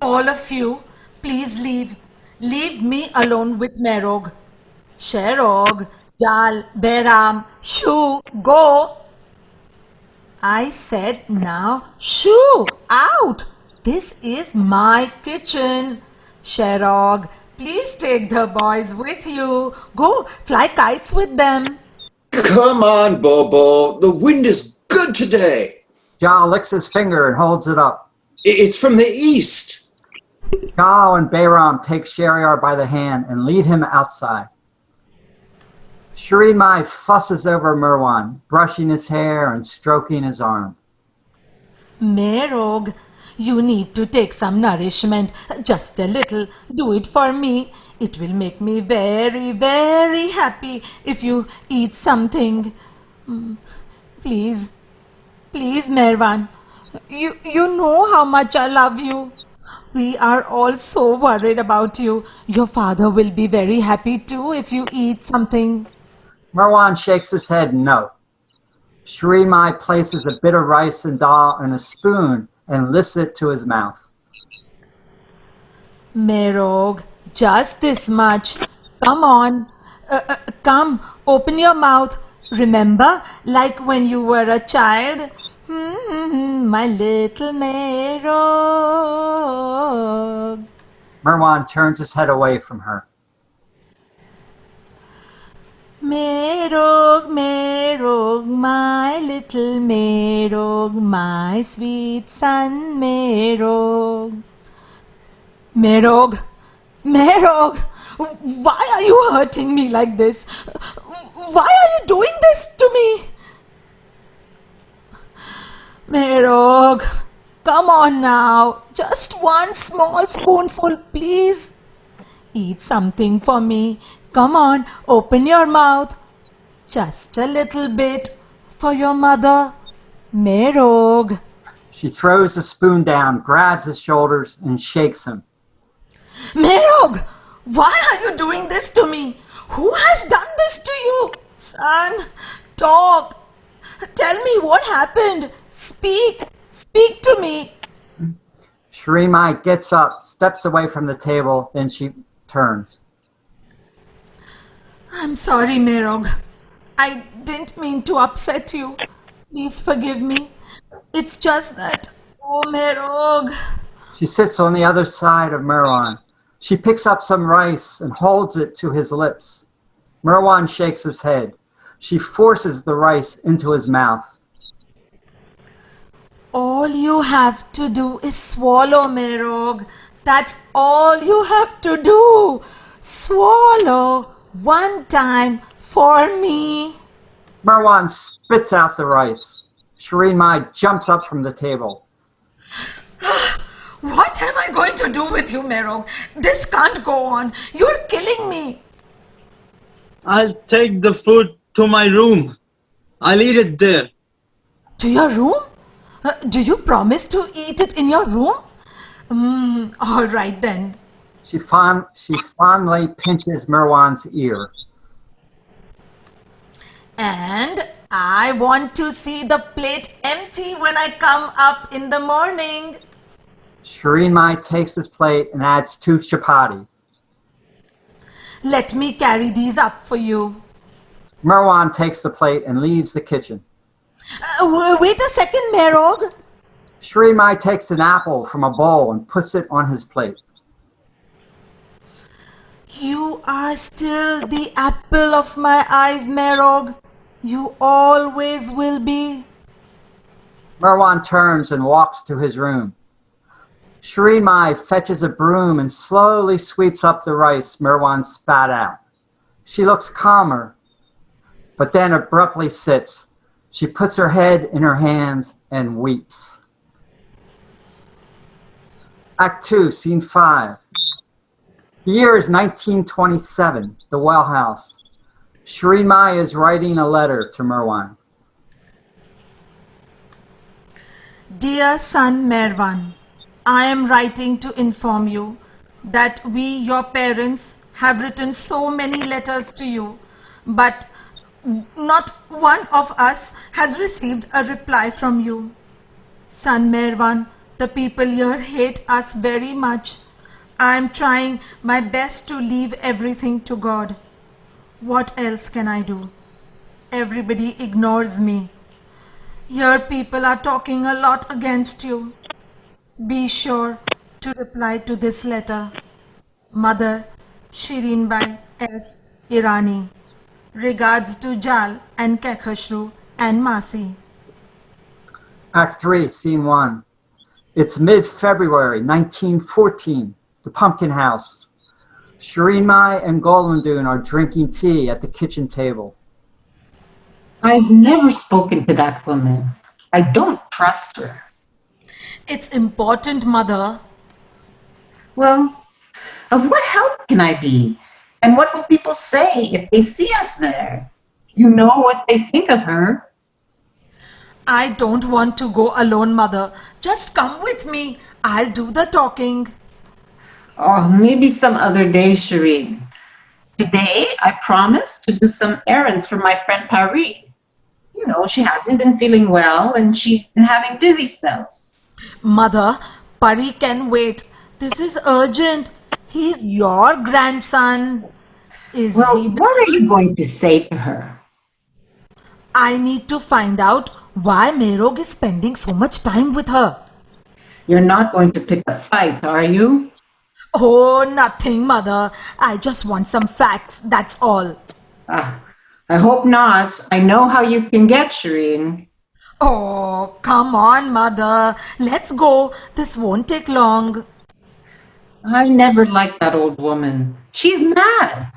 All of you, please leave. Leave me alone with Merog. Sherog, Jal, Beram, Shu, go. I said now, shoo, out. This is my kitchen. Merog, please take the boys with you. Go fly kites with them. Come on, Bobo. The wind is good today. Zhao licks his finger and holds it up. It's from the east. Zhao and Bayram take Shahryar by the hand and lead him outside. Shireen Mai fusses over Merwan, brushing his hair and stroking his arm. Merog, you need to take some nourishment, just a little. Do it for me. It will make me very, very happy if you eat something. Please, please, Merwan. You know how much I love you. We are all so worried about you. Your father will be very happy too if you eat something. Merwan shakes his head no. Shireen Mai places a bit of rice and dal in a spoon and lifts it to his mouth. Merog, just this much. Come on. Come, open your mouth. Remember, like when you were a child? My little Merog. Merwan turns his head away from her. Merog, Merog, my little Merog, my sweet son Merog. Merog, Merog, why are you hurting me like this? Why are you doing this to me? Merog, come on now, just one small spoonful, please. Eat something for me. Come on, open your mouth. Just a little bit for your mother. Merog. She throws the spoon down, grabs his shoulders, and shakes him. Merog, why are you doing this to me? Who has done this to you? Son, talk. Tell me what happened. Speak to me. Shireen Mai gets up, steps away from the table, then she turns. I'm sorry, Merog. I didn't mean to upset you. Please forgive me. It's just that, oh, Merog. She sits on the other side of Merwan. She picks up some rice and holds it to his lips. Merwan shakes his head. She forces the rice into his mouth. All you have to do is swallow, Merog. That's all you have to do. Swallow one time for me. Merwan spits out the rice. Shireen Mai jumps up from the table. What am I going to do with you, Merog? This can't go on. You're killing me. I'll take the food to my room. I'll eat it there. To your room? Do you promise to eat it in your room? All right then. She fondly pinches Merwan's ear. And I want to see the plate empty when I come up in the morning. Shireen Mai takes his plate and adds 2 chapatis. Let me carry these up for you. Merwan takes the plate and leaves the kitchen. Wait a second, Merog. Shireen Mai takes an apple from a bowl and puts it on his plate. You are still the apple of my eyes, Merog. You always will be. Merwan turns and walks to his room. Shireen Mai fetches a broom and slowly sweeps up the rice Merwan spat out. She looks calmer, but then abruptly sits. She puts her head in her hands and weeps. Act 2, Scene 5. The year is 1927, the well house. Shireen Mai is writing a letter to Merwan. Dear son Merwan, I am writing to inform you that we, your parents, have written so many letters to you, but not one of us has received a reply from you. Son Merwan, the people here hate us very much. I am trying my best to leave everything to God. What else can I do? Everybody ignores me. Your people are talking a lot against you. Be sure to reply to this letter. Mother, Shireen Mai S. Irani. Regards to Jal and Kekhashru and Masi. Act 3, Scene 1. It's mid-February 1914, the Pumpkin House. Shireen Mai and Golandun are drinking tea at the kitchen table. I've never spoken to that woman. I don't trust her. It's important, Mother. Well, of what help can I be? And what will people say if they see us there? You know what they think of her. I don't want to go alone, Mother. Just come with me. I'll do the talking. Oh, maybe some other day, Shireen. Today, I promised to do some errands for my friend Paris. You know, she hasn't been feeling well and she's been having dizzy spells. Mother, Pari can wait. This is urgent. He's your grandson. Is Well, he? what are you going to say to her? I need to find out why Merog is spending so much time with her. You're not going to pick a fight, are you? Oh, nothing, Mother. I just want some facts, that's all. I hope not. I know how you can get, Shireen. Oh, come on, Mother. Let's go. This won't take long. I never liked that old woman. She's mad.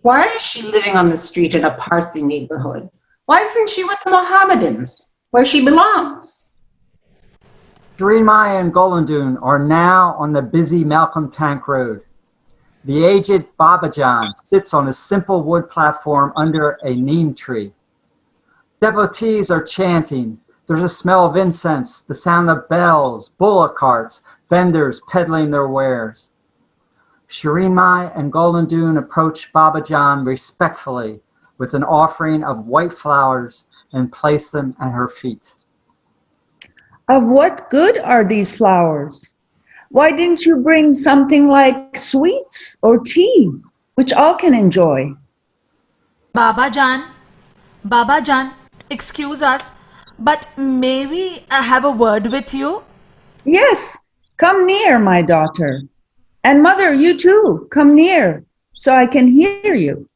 Why is she living on the street in a Parsi neighborhood? Why isn't she with the Mohammedans, where she belongs? Shireen Mai and Golandun are now on the busy Malcolm Tank Road. The aged Babajan sits on a simple wood platform under a neem tree. Devotees are chanting. There's a smell of incense, the sound of bells, bullock carts, vendors peddling their wares. Shireen Mai and Golandun approach Babajan respectfully with an offering of white flowers and place them at her feet. Of what good are these flowers? Why didn't you bring something like sweets or tea, which all can enjoy? Babajan, excuse us, but may we have a word with you? Yes, come near, my daughter. And mother, you too, come near, so I can hear you.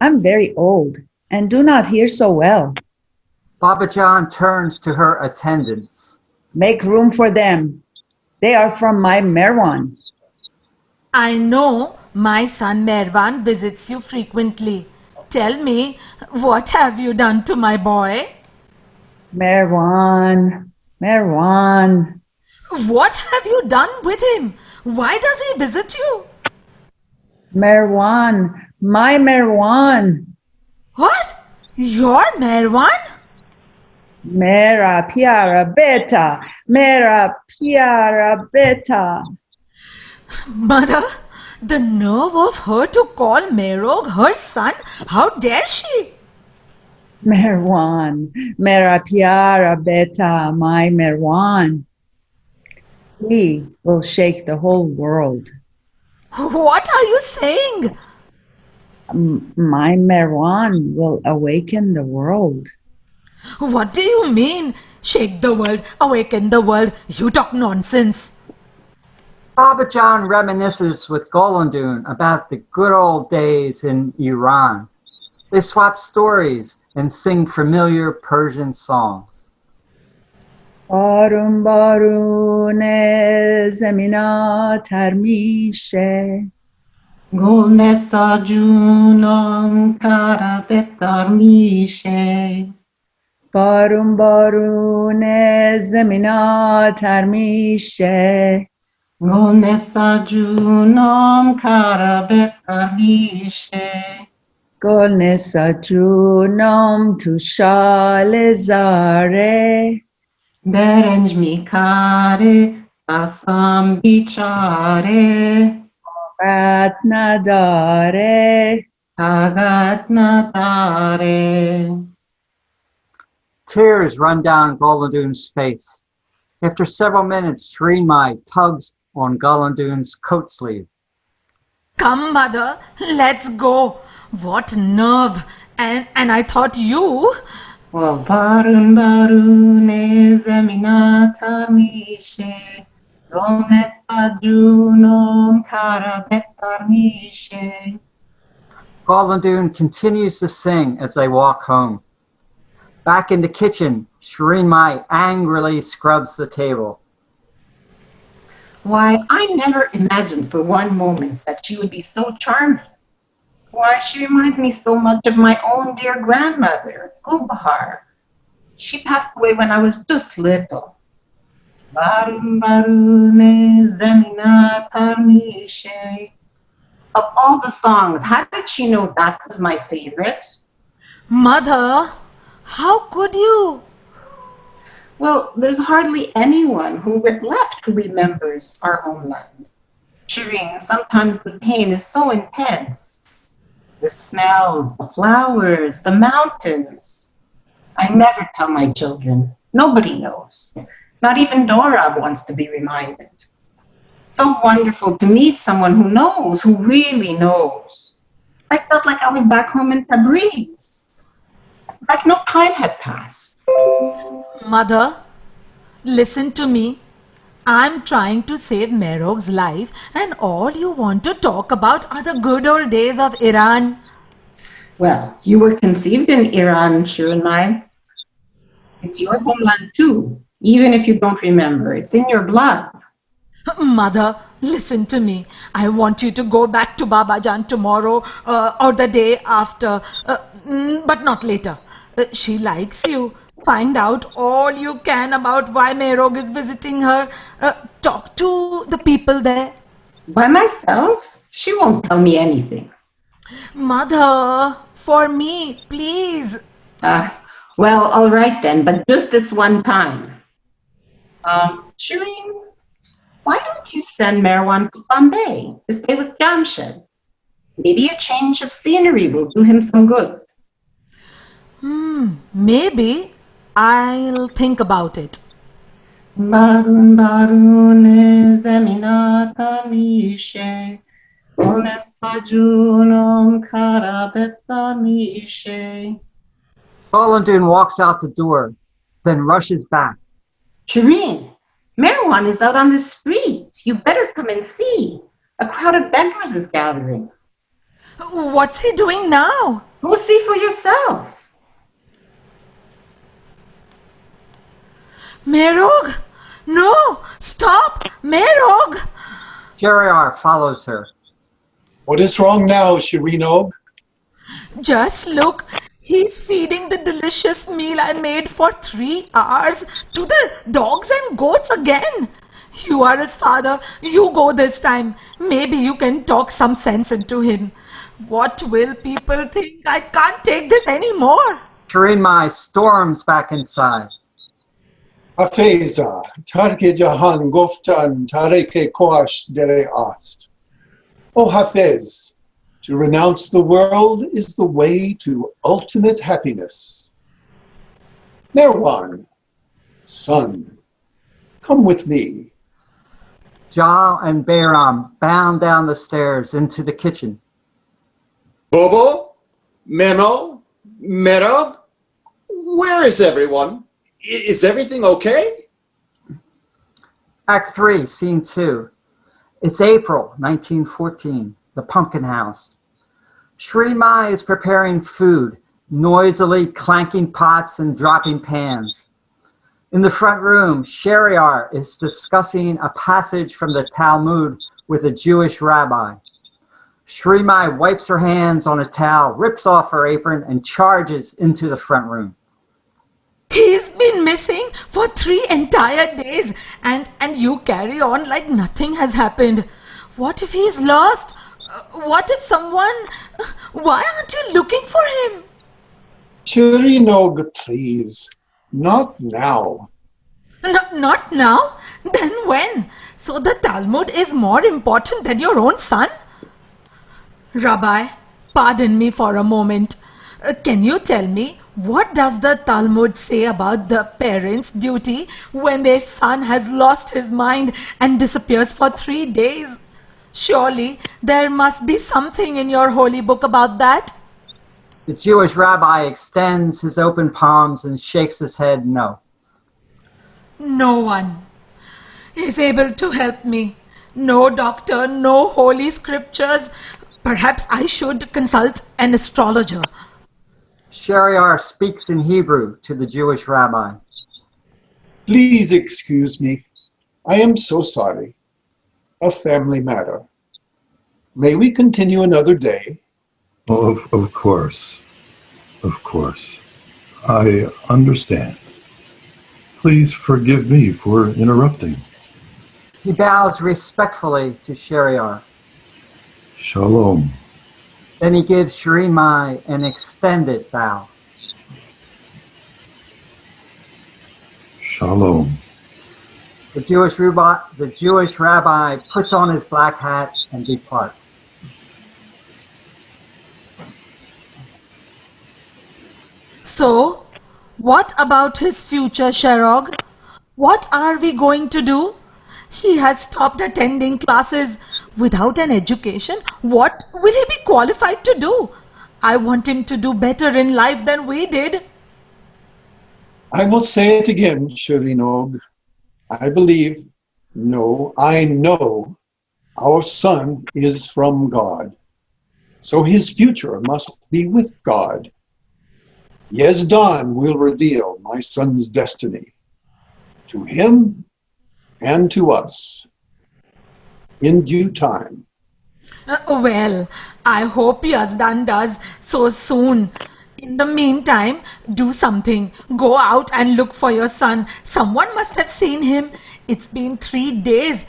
I'm very old and do not hear so well. Babajan turns to her attendants. Make room for them. They are from my Merwan. I know my son Merwan visits you frequently. Tell me, what have you done to my boy? Merwan. What have you done with him? Why does he visit you? Merwan, my Merwan. What? Your Merwan? Mera pyara beta, mera pyara beta. Mother, the nerve of her to call Merog her son. How dare she? Merwan, mera pyara beta, my Merwan. He will shake the whole world. What are you saying? My Merwan will awaken the world. What do you mean? Shake the world, awaken the world. You talk nonsense. Babajan reminisces with Golandun about the good old days in Iran. They swap stories and sing familiar Persian songs. Barun barun zemina tarmishe. Golnesa junam karabetar mishe. Barun barun zemina tarmishe. Golnesa junam karabetar mishe. Golnesa junam tu shale zare. Berenj mikare asam bichare. Tagat nadare. Tagat nadare. Tears run down Golandun's face. After several minutes, Shireen Mai tugs on Golandun's coat sleeve. Come, mother, let's go. What nerve. And I thought you... Barun barune zeminata mishe, Ronesa junom karabetar mishe. Gallandun continues to sing as they walk home. Back in the kitchen, Shireen Mai angrily scrubs the table. Why, I never imagined for one moment that she would be so charming. Why, she reminds me so much of my own dear grandmother, Gulbahar. She passed away when I was just little. Barun barune zeminata mishe. Of all the songs, how did she know that was my favorite? Mother, how could you? Well, there's hardly anyone left who remembers our homeland. Shireen, sometimes the pain is so intense. The smells, the flowers, the mountains. I never tell my children. Nobody knows. Not even Dora wants to be reminded. So wonderful to meet someone who knows, who really knows. I felt like I was back home in Tabriz. Like no time had passed. Mother, listen to me. I'm trying to save Merog's life, and all you want to talk about are the good old days of Iran. Well, you were conceived in Iran, Shireen Mai. It's your homeland too, even if you don't remember. It's in your blood. Mother, listen to me. I want you to go back to Babajan tomorrow or the day after, but not later. She likes you. Find out all you can about why Merog is visiting her. Talk to the people there. By myself? She won't tell me anything. Mother, for me, please. Well, all right then, but just this one time. Shireen, why don't you send Merwan to Bombay to stay with Jamshed? Maybe a change of scenery will do him some good. Maybe. I'll think about it. Barun barune zeminata mishe, onesa junom karabeta mishe. Gallandun walks out the door, then rushes back. Shireen, Merwan is out on the street. You better come and see. A crowd of beggars is gathering. What's he doing now? Go see for yourself. Merog! No! Stop! Merog! Sheriar follows her. What is wrong now, Shireen? Just look. He's feeding the delicious meal I made for 3 hours to the dogs and goats again. You are his father. You go this time. Maybe you can talk some sense into him. What will people think? I can't take this anymore. Shireen Mai storms back inside. Hafeza, Tarke Jahan Goftan Tareke Koash Dere Ast. O Hafez, to renounce the world is the way to ultimate happiness. Merwan, son, come with me. Jal and Bayram bound down the stairs into the kitchen. Bobo? Memo? Merog? Where is everyone? Is everything okay? Act 3, Scene 2. It's April 1914, the Pumpkin House. Shireen Mai is preparing food, noisily clanking pots and dropping pans. In the front room, Sheriar is discussing a passage from the Talmud with a Jewish rabbi. Shireen Mai wipes her hands on a towel, rips off her apron, and charges into the front room. He's been missing for 3 entire days and you carry on like nothing has happened. What if he's lost? What if someone... Why aren't you looking for him? Shireen, please, not now. Not now? Then when? So the Talmud is more important than your own son? Rabbi, pardon me for a moment. Can you tell me, what does the Talmud say about the parents' duty when their son has lost his mind and disappears for 3 days? Surely there must be something in your holy book about that. The Jewish rabbi extends his open palms and shakes his head no. No one is able to help me. No doctor, no holy scriptures. Perhaps I should consult an astrologer. Shariar speaks in Hebrew to the Jewish rabbi. Please excuse me. I am so sorry. A family matter. May we continue another day? Oh, of course. Of course. I understand. Please forgive me for interrupting. He bows respectfully to Shariar. Shalom. Then he gives Shireen Mai an extended bow. Shalom. The Jewish rabbi puts on his black hat and departs. So, what about his future, Merog? What are we going to do? He has stopped attending classes. Without an education, what will he be qualified to do? I want him to do better in life than we did. I will say it again, Shireen. I believe, no, I know our son is from God. So his future must be with God. Yezdan will reveal my son's destiny to him and to us in due time. Well, I hope Yazdan does so soon. In the meantime, do something. Go out and look for your son. Someone must have seen him. It's been 3 days.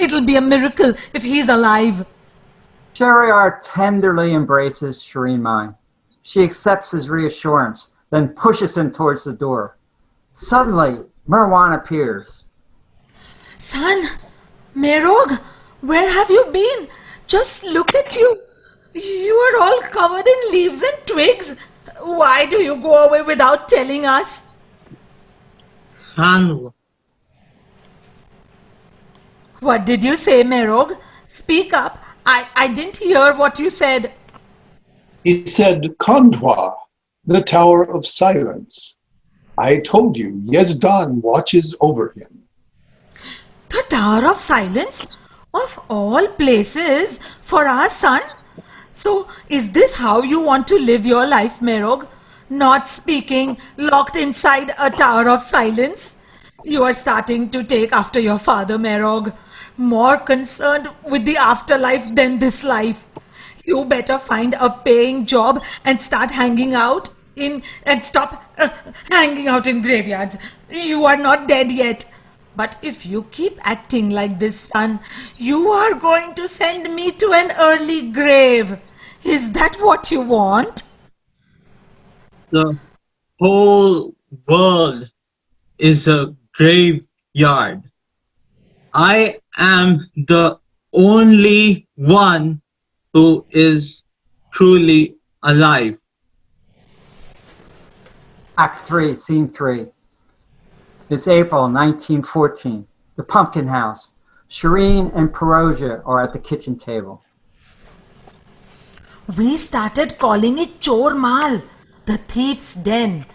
It'll be a miracle if he's alive. Shariar tenderly embraces Shireen Mai. She accepts his reassurance, then pushes him towards the door. Suddenly, Merwan appears. Son, Merog, where have you been? Just look at you. You are all covered in leaves and twigs. Why do you go away without telling us? Han, What did you say, Merog? Speak up. I didn't hear what you said. He said, Kandwa, the Tower of Silence. I told you, Yezdan watches over him. The Tower of Silence? Of all places, for our son? So, is this how you want to live your life, Merog? Not speaking, locked inside a Tower of Silence? You are starting to take after your father, Merog. More concerned with the afterlife than this life. You better find a paying job and start hanging out and stop hanging out in graveyards. You are not dead yet. But if you keep acting like this, son, you are going to send me to an early grave. Is that what you want? the whole world is a graveyard. I am the only one who is truly alive. Act 3, Scene 3. It's April 1914. The Pumpkin House. Shireen and Perosia are at the kitchen table. We started calling it Chor Mal, the thief's den.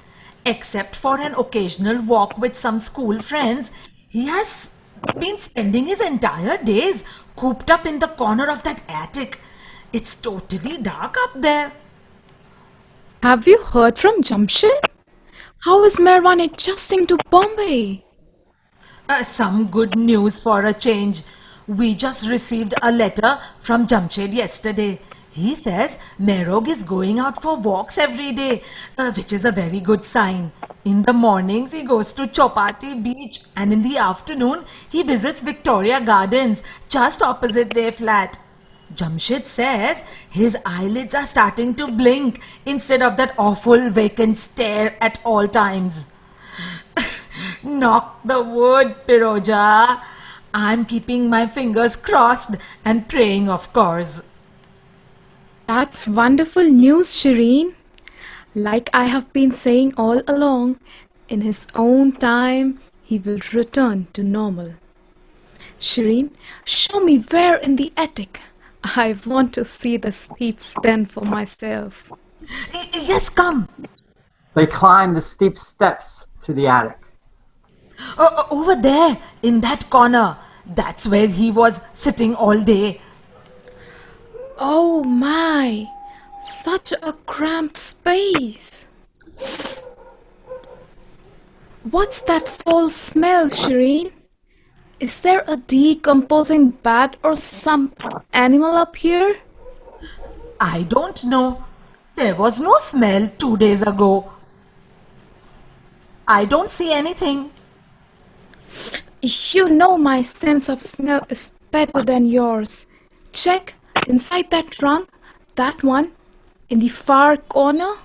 Except for an occasional walk with some school friends, he has been spending his entire days cooped up in the corner of that attic. It's totally dark up there. Have you heard from Jamshid? How is Merwan adjusting to Bombay? Some good news for a change. We just received a letter from Jamshed yesterday. He says Merog is going out for walks every day, which is a very good sign. In the mornings, he goes to Chopati Beach, and in the afternoon, he visits Victoria Gardens, just opposite their flat. Jamshid says his eyelids are starting to blink instead of that awful vacant stare at all times. Knock the wood, Piroja. I'm keeping my fingers crossed and praying, of course. That's wonderful news, Shireen. Like I have been saying all along, in his own time, he will return to normal. Shireen, show me where in the attic. I want to see the thief's den for myself. Yes, come. They climb the steep steps to the attic. Over there, in that corner. That's where he was sitting all day. Oh my, such a cramped space. What's that foul smell, Shireen? Is there a decomposing bat or some animal up here? I don't know. There was no smell 2 days ago. I don't see anything. You know my sense of smell is better than yours. Check inside that trunk, that one, in the far corner.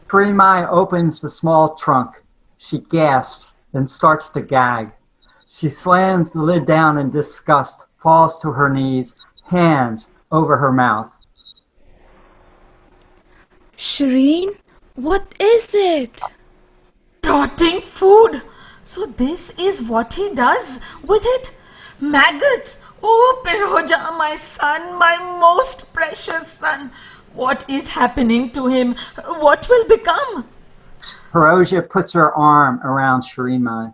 Shireen Mai opens the small trunk. She gasps, then starts to gag. She slams the lid down in disgust, falls to her knees, hands over her mouth. Shireen, what is it? Rotting food. So this is what he does with it? Maggots. Oh, Piroja, my son, my most precious son. What is happening to him? What will become? Piroja puts her arm around Shireen Mai.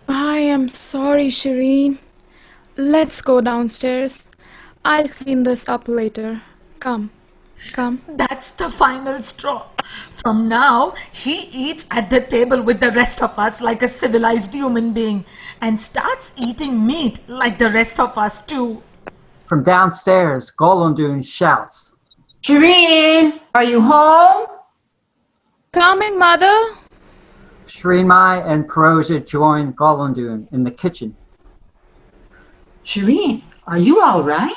I am sorry, Shireen. Let's go downstairs. I'll clean this up later. Come, come. That's the final straw. From now, he eats at the table with the rest of us like a civilized human being and starts eating meat like the rest of us too. From downstairs, Golondun shouts. Shireen, are you home? Coming, mother. Shireen Mai and Piroja join Golondun in the kitchen. Shireen, are you all right?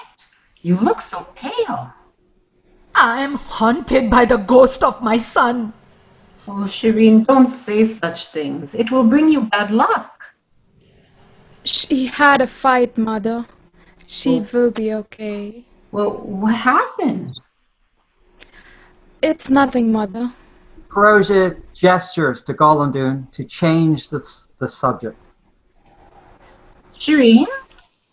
You look so pale. I am haunted by the ghost of my son. Oh, Shireen, don't say such things. It will bring you bad luck. She had a fight, mother. She will be okay. Well, what happened? It's nothing, mother. Piroja gestures to Golondun to change the subject. Shireen,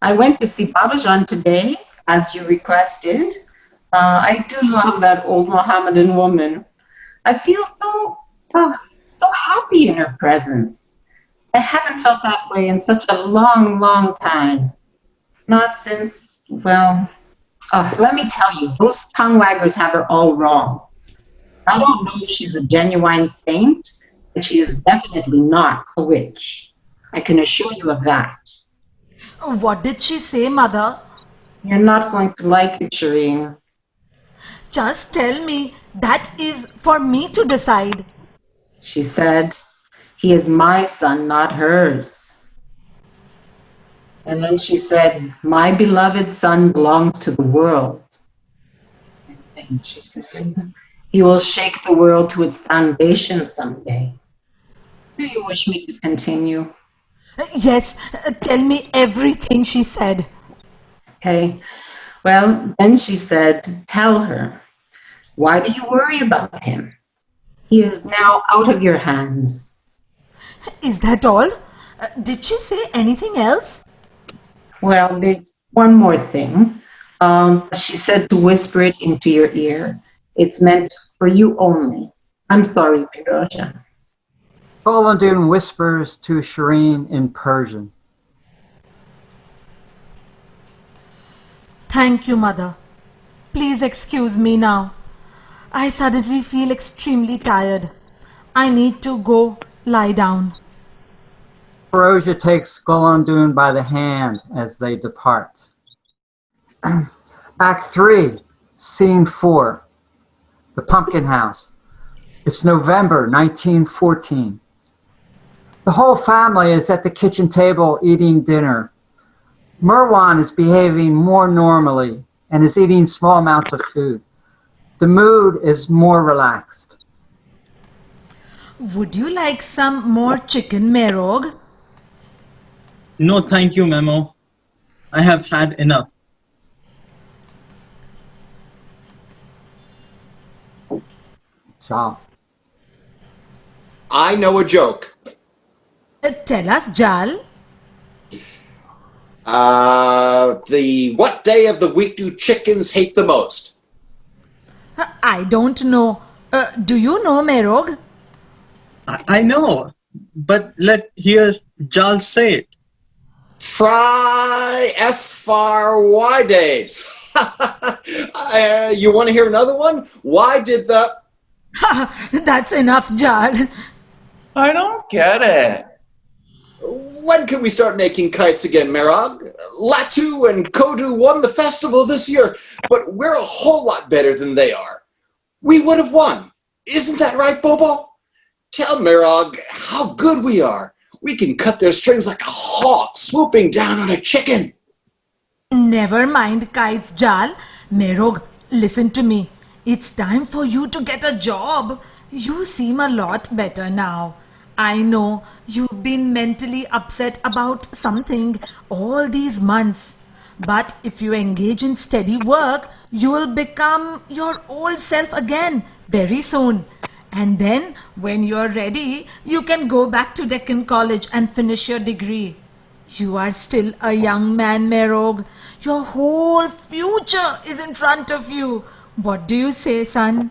I went to see Babajan today, as you requested. I do love that old Mohammedan woman. I feel so happy in her presence. I haven't felt that way in such a long, long time. Not since, well, let me tell you, those tongue waggers have her all wrong. I don't know if she's a genuine saint, but she is definitely not a witch. I can assure you of that. What did she say, mother? You're not going to like it, Shireen. Just tell me. That is for me to decide. She said, he is my son, not hers. And then she said, my beloved son belongs to the world. And then she said, he will shake the world to its foundation someday. Do you wish me to continue? Yes, tell me everything she said. Okay. Well, then she said, tell her, why do you worry about him? He is now out of your hands. Is that all? Did she say anything else? Well, there's one more thing. She said to whisper it into your ear. It's meant for you only. I'm sorry, Piroja. Golondun whispers to Shireen in Persian. Thank you, mother. Please excuse me now. I suddenly feel extremely tired. I need to go lie down. Piroja takes Golondun by the hand as they depart. Act 3, Scene 4, The Pumpkin House. It's November 1914. The whole family is at the kitchen table eating dinner. Merwan is behaving more normally and is eating small amounts of food. The mood is more relaxed. Would you like some more chicken, Merog? No, thank you, Memo. I have had enough. Ciao. I know a joke. Tell us, Jal. What day of the week do chickens hate the most? I don't know. Do you know, Merog? I know, but let hear Giles say it. Fry FRY days. You want to hear another one? Why did the... That's enough, Jal. I don't get it. When can we start making kites again, Merog? Latu and Kodu won the festival this year, but we're a whole lot better than they are. We would have won. Isn't that right, Bobo? Tell Merog how good we are. We can cut their strings like a hawk swooping down on a chicken. Never mind kites, Jal. Merog, listen to me. It's time for you to get a job. You seem a lot better now. I know you've been mentally upset about something all these months. But if you engage in steady work, you'll become your old self again very soon. And then, when you're ready, you can go back to Deccan College and finish your degree. You are still a young man, Merog. Your whole future is in front of you. What do you say, son?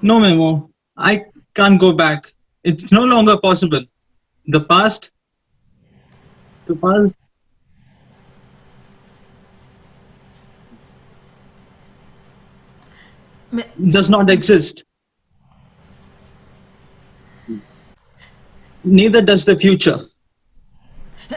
No, Memo. I can't go back. It's no longer possible. The past does not exist. Neither does the future.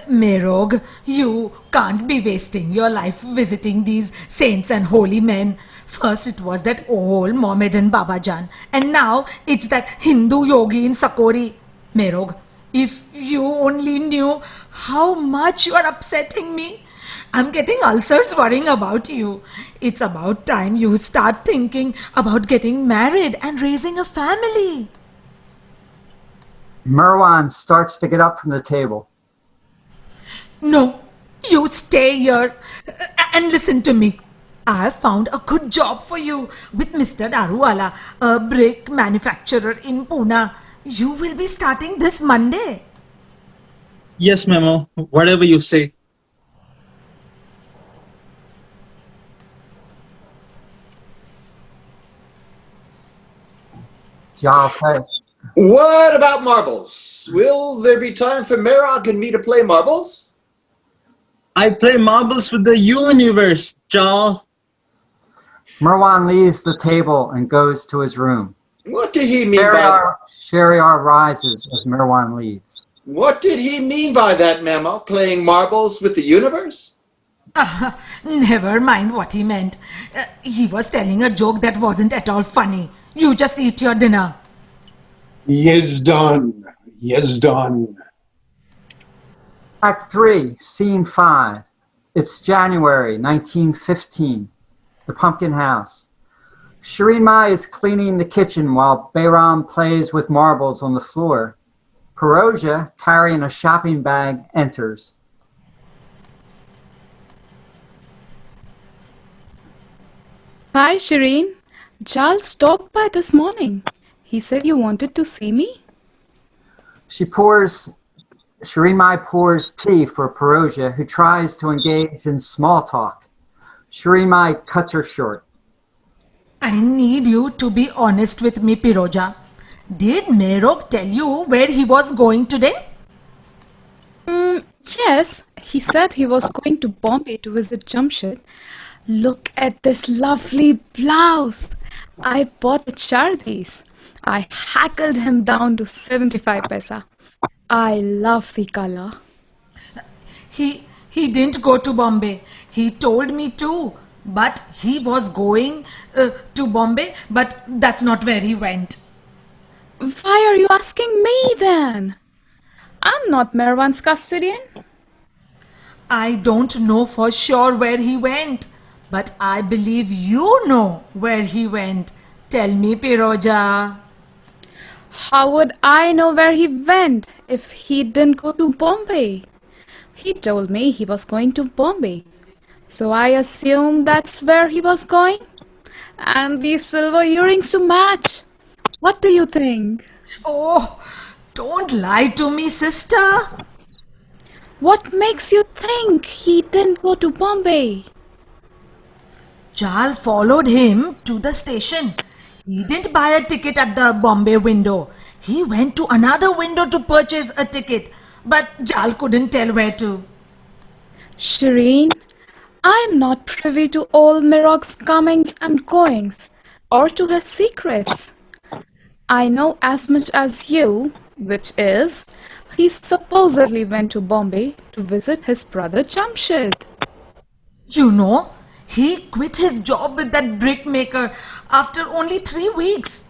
Merog, you can't be wasting your life visiting these saints and holy men. First it was that old Mohammedan Babajan, and now it's that Hindu yogi in Sakori. Merog, if you only knew how much you are upsetting me. I'm getting ulcers worrying about you. It's about time you start thinking about getting married and raising a family. Merwan starts to get up from the table. No, you stay here and listen to me. I've found a good job for you with Mr. Daruwala, a brick manufacturer in Pune. You will be starting this Monday. Yes, Memo. Whatever you say. Giles says, What about marbles? Will there be time for Merog and me to play marbles? I play marbles with the universe, Giles. Merwan leaves the table and goes to his room. What did he mean by... Shariar rises as Merwan leaves. What did he mean by that, Memo? Playing marbles with the universe? Never mind what he meant. He was telling a joke that wasn't at all funny. You just eat your dinner. Yes, done. Yes, done. Act 3, Scene 5. It's January 1915. The Pumpkin House. Shireen Mai is cleaning the kitchen while Bayram plays with marbles on the floor. Peroja, carrying a shopping bag, enters. Hi, Shireen. Giles stopped by this morning. He said you wanted to see me? Shireen Mai pours tea for Peroja, who tries to engage in small talk. Shireen Mai cuts her short. I need you to be honest with me, Piroja. Did Merog tell you where he was going today? Yes, he said he was going to Bombay to visit Jamshid. Look at this lovely blouse. I bought at Shardi's. I haggled him down to 75 paisa. I love the color. He didn't go to Bombay. He told me too. But he was going to Bombay, but that's not where he went. Why are you asking me then? I'm not Merwan's custodian. I don't know for sure where he went, but I believe you know where he went. Tell me, Piroja. How would I know where he went if he didn't go to Bombay? He told me he was going to Bombay. So I assume that's where he was going? And these silver earrings to match. What do you think? Oh, don't lie to me, sister. What makes you think he didn't go to Bombay? Jal followed him to the station. He didn't buy a ticket at the Bombay window. He went to another window to purchase a ticket, but Jal couldn't tell where to. Shireen, I am not privy to all Merog's comings and goings, or to his secrets. I know as much as you, which is, he supposedly went to Bombay to visit his brother Jamshed. You know, he quit his job with that brickmaker after only 3 weeks.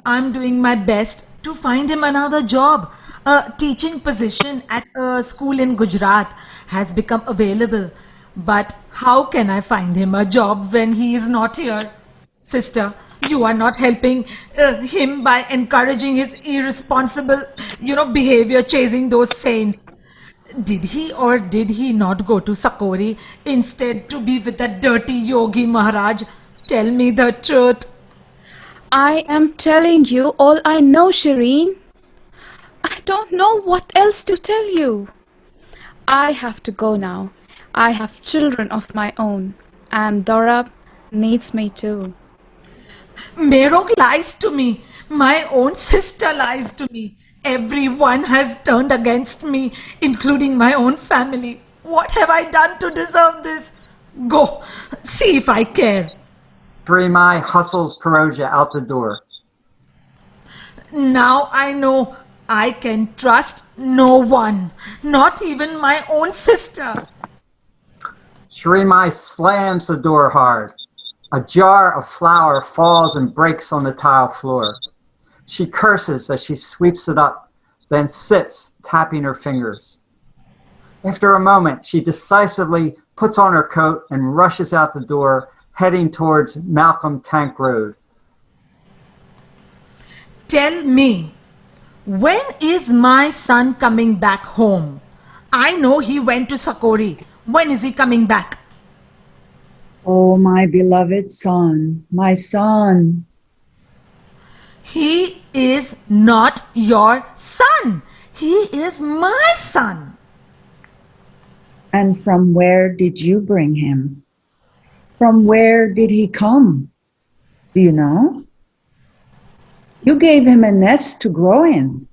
I'm doing my best to find him another job. A teaching position at a school in Gujarat has become available. But how can I find him a job when he is not here? Sister, you are not helping him by encouraging his irresponsible, behavior chasing those saints. Did he or did he not go to Sakori instead to be with that dirty yogi Maharaj? Tell me the truth. I am telling you all I know, Shireen. I don't know what else to tell you. I have to go now. I have children of my own, and Dorab needs me too. Merog lies to me. My own sister lies to me. Everyone has turned against me, including my own family. What have I done to deserve this? Go, see if I care. Shireen Mai hustles Paroja out the door. Now I know I can trust no one, not even my own sister. Shireen Mai slams the door hard. A jar of flour falls and breaks on the tile floor. She curses as she sweeps it up, then sits, tapping her fingers. After a moment, she decisively puts on her coat and rushes out the door, heading towards Malcolm Tank Road. Tell me, when is my son coming back home? I know he went to Sakori. When is he coming back? Oh, my beloved son, my son. He is not your son. He is my son. And from where did you bring him? From where did he come? Do you know? You gave him a nest to grow in.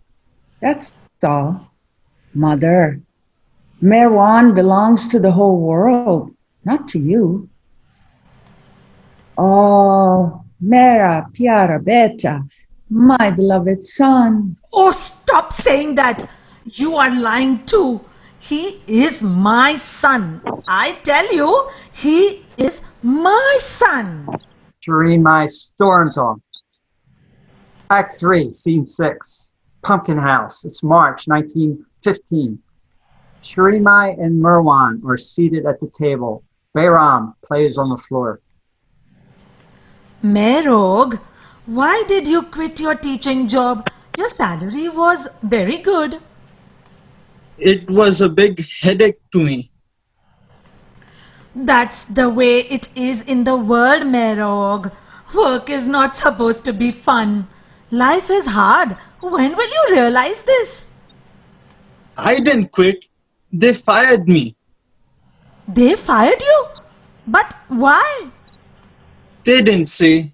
That's all. Mother, Merwan belongs to the whole world, not to you. Oh, Mera Pyara Beta, my beloved son. Oh, stop saying that. You are lying too. He is my son. I tell you, he is my son. Shireen Mai storms off. Act 3, Scene 6. Pumpkin House. It's March 1915. Shireen Mai and Merwan are seated at the table. Bayram plays on the floor. Merog, why did you quit your teaching job? Your salary was very good. It was a big headache to me. That's the way it is in the world, Merog. Work is not supposed to be fun. Life is hard. When will you realize this? I didn't quit. They fired me. They fired you? But why? They didn't say.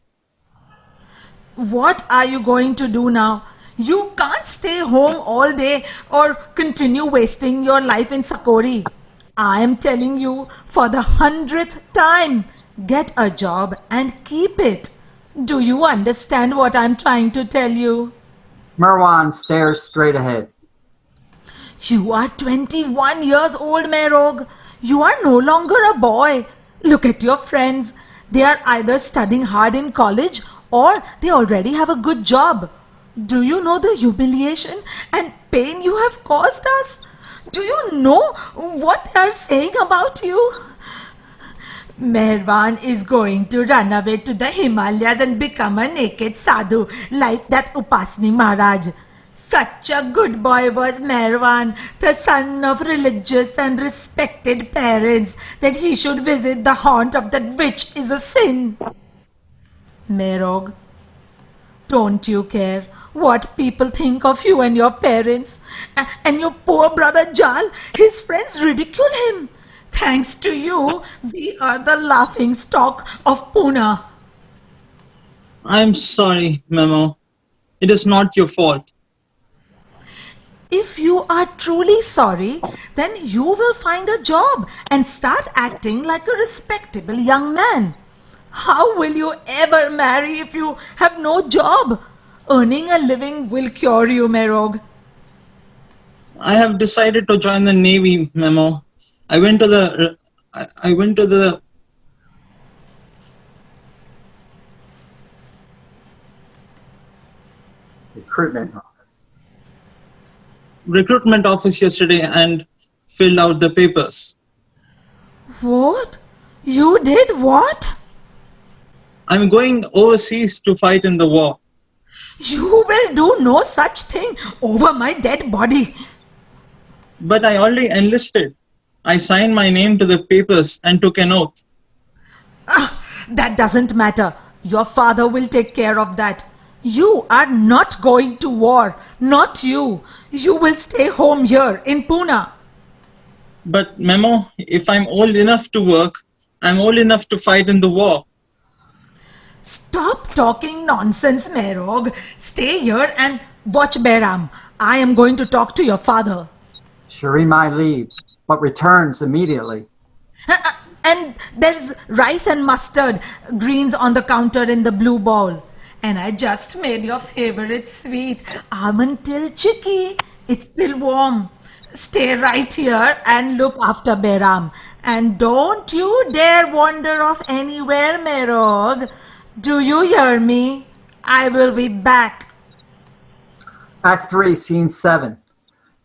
What are you going to do now? You can't stay home all day or continue wasting your life in Sakori. I am telling you for the 100th time, get a job and keep it. Do you understand what I'm trying to tell you? Merwan stares straight ahead. You are 21 years old, Merog. You are no longer a boy. Look at your friends. They are either studying hard in college or they already have a good job. Do you know the humiliation and pain you have caused us? Do you know what they are saying about you? Merwan is going to run away to the Himalayas and become a naked sadhu like that Upasni Maharaj. Such a good boy was Merwan, the son of religious and respected parents, that he should visit the haunt of that witch is a sin. Merog, don't you care what people think of you and your parents? And your poor brother Jal, his friends ridicule him. Thanks to you, we are the laughing stock of Pune. I'm sorry, Memo. It is not your fault. If you are truly sorry, then you will find a job and start acting like a respectable young man. How will you ever marry if you have no job? Earning a living will cure you, Merog. I have decided to join the Navy, Memo. I went to the Recruitment office. recruitment office yesterday and filled out the papers. What? You did what? I'm going overseas to fight in the war. You will do no such thing over my dead body. But I already enlisted. I signed my name to the papers and took an oath. That doesn't matter. Your father will take care of that. You are not going to war. Not you. You will stay home here in Pune. But Memo, if I'm old enough to work, I'm old enough to fight in the war. Stop talking nonsense, Merog. Stay here and watch Behram. I am going to talk to your father. Shireen Mai leaves, but returns immediately. And there's rice and mustard greens on the counter in the blue bowl. And I just made your favorite sweet, almond till chicky. It's still warm. Stay right here and look after Behram. And don't you dare wander off anywhere, Merog. Do you hear me? I will be back. Act 3, Scene 7.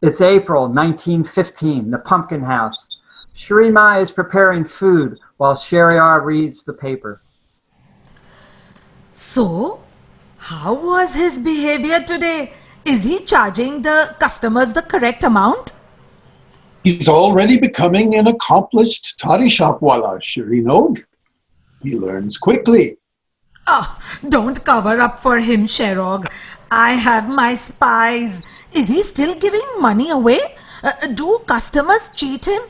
It's April 1915, the Pumpkin House. Shireen Mai is preparing food while Shariar reads the paper. So, how was his behavior today? Is he charging the customers the correct amount? He's already becoming an accomplished toddy shopwala, Shireen. He learns quickly. Oh, don't cover up for him, Sherog. I have my spies. Is he still giving money away? Do customers cheat him?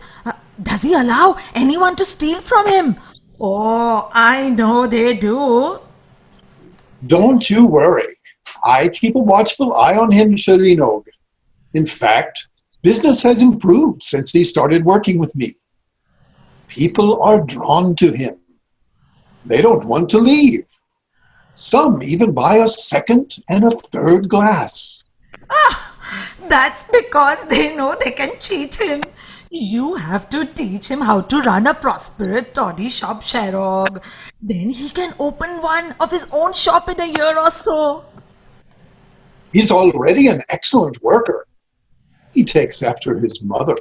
Does he allow anyone to steal from him? Oh, I know they do. Don't you worry. I keep a watchful eye on him, Shireen. In fact, business has improved since he started working with me. People are drawn to him. They don't want to leave. Some even buy a second and a third glass. That's because they know they can cheat him. You have to teach him how to run a prosperous toddy shop, Sherog. Then he can open one of his own shop in a year or so. He's already an excellent worker. He takes after his mother.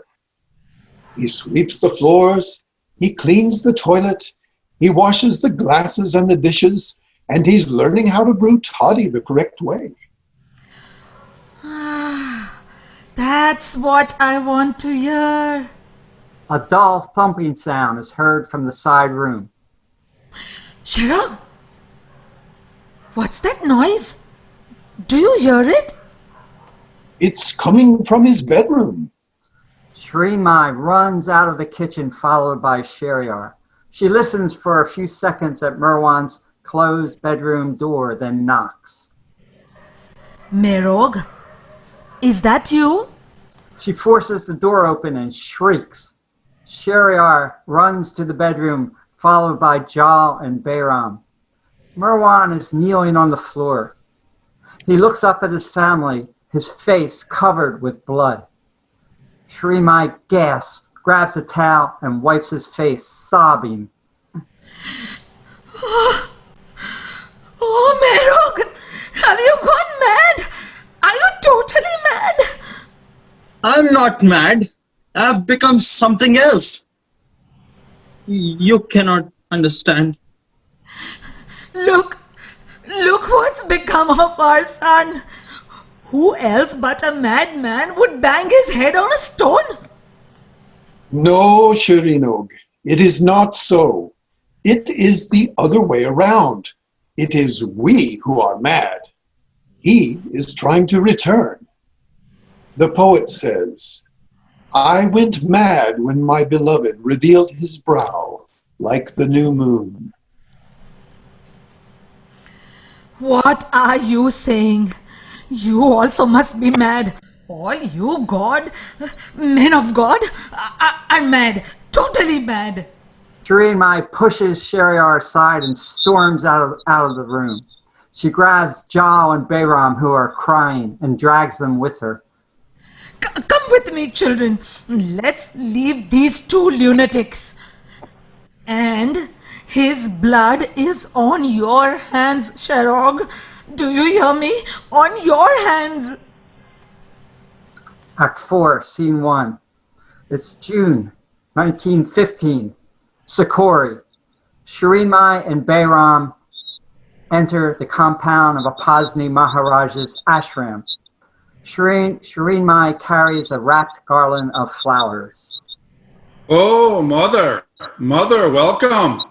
He sweeps the floors, he cleans the toilet, he washes the glasses and the dishes, and he's learning how to brew toddy the correct way. That's what I want to hear. A dull thumping sound is heard from the side room. Sherog, what's that noise? Do you hear it? It's coming from his bedroom. Shireen Mai runs out of the kitchen, followed by Shariar. She listens for a few seconds at Merwan's closed bedroom door, then knocks. Merog, is that you? She forces the door open and shrieks. Shariar runs to the bedroom, followed by Jal and Behram. Merwan is kneeling on the floor. He looks up at his family, his face covered with blood. Shireen Mai gasps, grabs a towel, and wipes his face, sobbing. Oh, Merog, have you gone mad? Are you totally mad? I'm not mad. I've become something else. You cannot understand. Look what's become of our son. Who else but a madman would bang his head on a stone? No, Shireen, it is not so. It is the other way around. It is we who are mad. He is trying to return. The poet says, I went mad when my beloved revealed his brow like the new moon. What are you saying? You also must be mad. All you men of God, are mad. Totally mad. Shireen Mai pushes Shahryar aside and storms out of the room. She grabs Jal and Bayram, who are crying, and drags them with her. Come with me, children. Let's leave these two lunatics. And his blood is on your hands, Merog. Do you hear me? On your hands. Act 4, Scene 1. It's June 1915. Sakori. Shireen Mai and Bayram enter the compound of Upasni Maharaj's ashram. Shireen Mai carries a wrapped garland of flowers. Oh, Mother, welcome.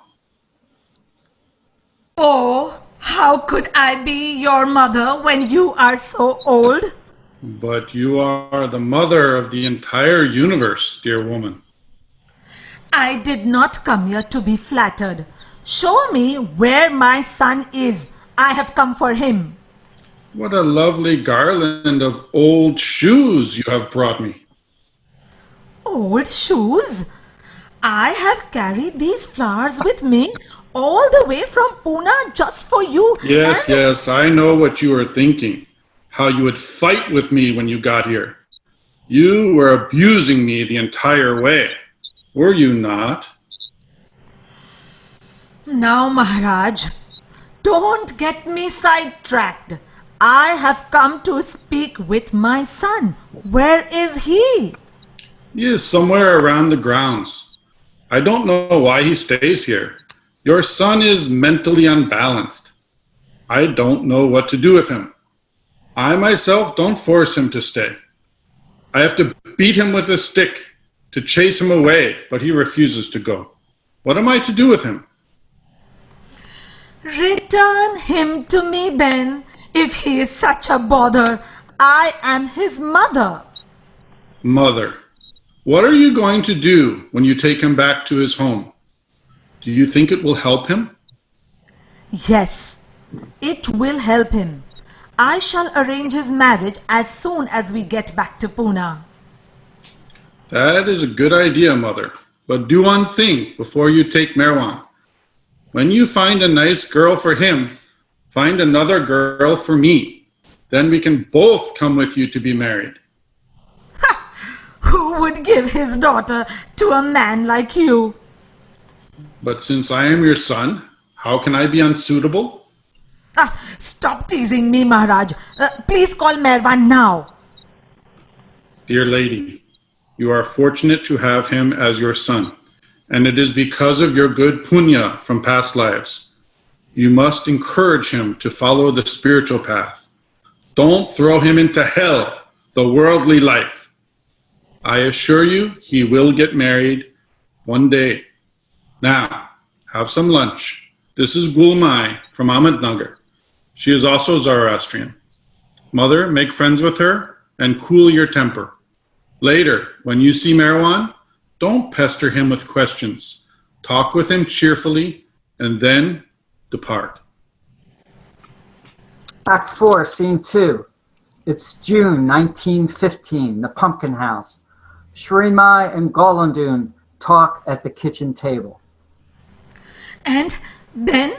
Oh, how could I be your mother when you are so old? But you are the mother of the entire universe, dear woman. I did not come here to be flattered. Show me where my son is. I have come for him. What a lovely garland of old shoes you have brought me. Old shoes? I have carried these flowers with me all the way from Pune just for you. Yes, I know what you are thinking. How you would fight with me when you got here. You were abusing me the entire way. Were you not? Now, Maharaj, don't get me sidetracked. I have come to speak with my son. Where is he? He is somewhere around the grounds. I don't know why he stays here. Your son is mentally unbalanced. I don't know what to do with him. I myself don't force him to stay. I have to beat him with a stick to chase him away, but he refuses to go. What am I to do with him? Return him to me then, if he is such a bother. I am his mother. Mother, what are you going to do when you take him back to his home? Do you think it will help him? Yes, it will help him. I shall arrange his marriage as soon as we get back to Pune. That is a good idea, Mother. But do one thing before you take Merwan. When you find a nice girl for him, find another girl for me. Then we can both come with you to be married. Who would give his daughter to a man like you? But since I am your son, how can I be unsuitable? Stop teasing me, Maharaj. Please call Merwan now. Dear lady, you are fortunate to have him as your son, and it is because of your good punya from past lives. You must encourage him to follow the spiritual path. Don't throw him into hell, the worldly life. I assure you he will get married one day. Now, have some lunch. This is Gulmai from Ahmednagar. She is also Zoroastrian. Mother, make friends with her and cool your temper. Later, when you see Merwan, don't pester him with questions. Talk with him cheerfully and then depart. Act 4, Scene 2. It's June 1915, the Pumpkin House. Shireen Mai and Golandun talk at the kitchen table. And then,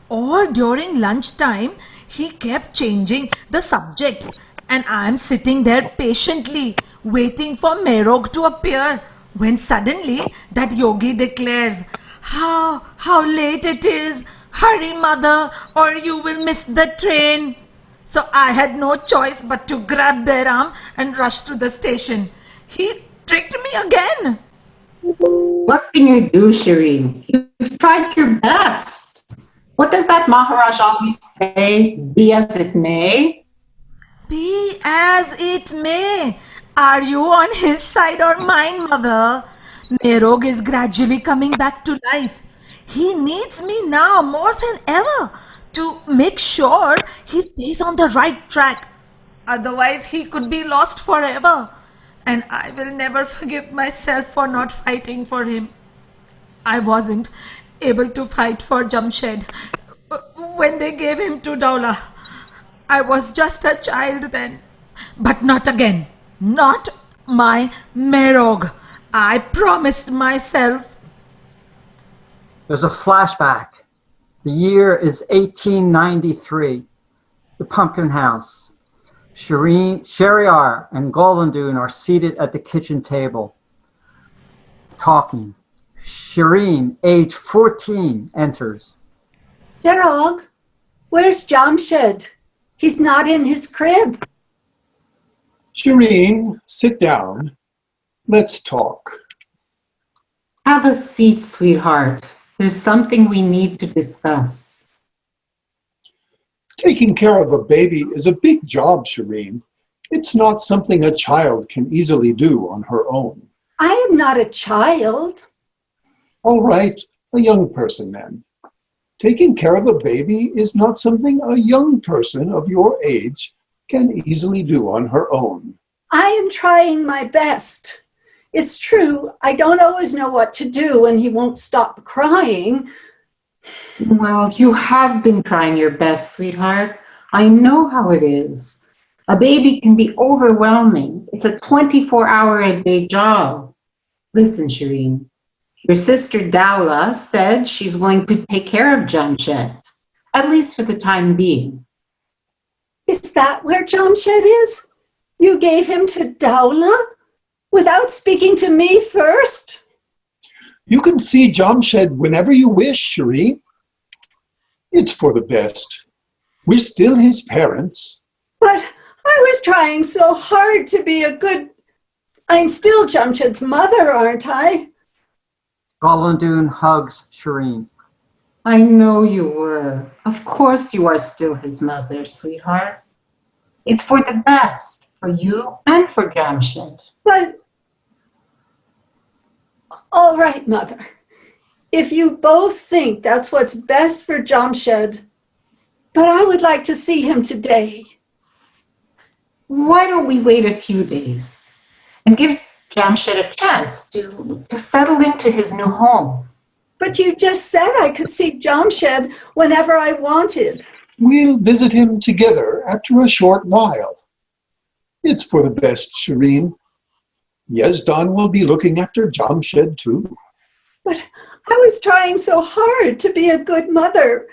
all during lunchtime, he kept changing the subject. And I am sitting there patiently, waiting for Merog to appear. When suddenly, that yogi declares, How late it is! Hurry, mother, or you will miss the train. So I had no choice but to grab Bayram and rush to the station. He tricked me again. What can you do, Shireen? You've tried your best. What does that Maharaj always say? Be as it may? Be as it may. Are you on his side or mine, mother? Merog is gradually coming back to life. He needs me now more than ever to make sure he stays on the right track. Otherwise, he could be lost forever. and I will never forgive myself for not fighting for him. I wasn't able to fight for Jamshed when they gave him to Dawla. I was just a child then, but not again. Not my Merog. I promised myself. There's a flashback. The year is 1893. The Pumpkin House. Shariar and Golandun are seated at the kitchen table, talking. Shireen, age 14, enters. Merog, where's Jamshed? He's not in his crib. Shireen, sit down. Let's talk. Have a seat, sweetheart. There's something we need to discuss. Taking care of a baby is a big job, Shireen. It's not something a child can easily do on her own. I am not a child. All right, a young person then. Taking care of a baby is not something a young person of your age can easily do on her own. I am trying my best. It's true, I don't always know what to do when he won't stop crying. Well, you have been trying your best, sweetheart. I know how it is. A baby can be overwhelming. It's a 24-hour-a-day job. Listen, Shireen, your sister Dawla said she's willing to take care of Jamshed, at least for the time being. Is that where Jamshed is? You gave him to Dawla without speaking to me first? You can see Jamshed whenever you wish, Shireen. It's for the best. We're still his parents. But I was trying so hard to be a good... I'm still Jamshed's mother, aren't I? Golandun hugs Shireen. I know you were. Of course you are still his mother, sweetheart. It's for the best, for you and for Jamshed. But... All right, Mother. If you both think that's what's best for Jamshed, but I would like to see him today. Why don't we wait a few days and give Jamshed a chance to settle into his new home? But you just said I could see Jamshed whenever I wanted. We'll visit him together after a short while. It's for the best, Shireen. Yazdan will be looking after Jamshed too. But I was trying so hard to be a good mother,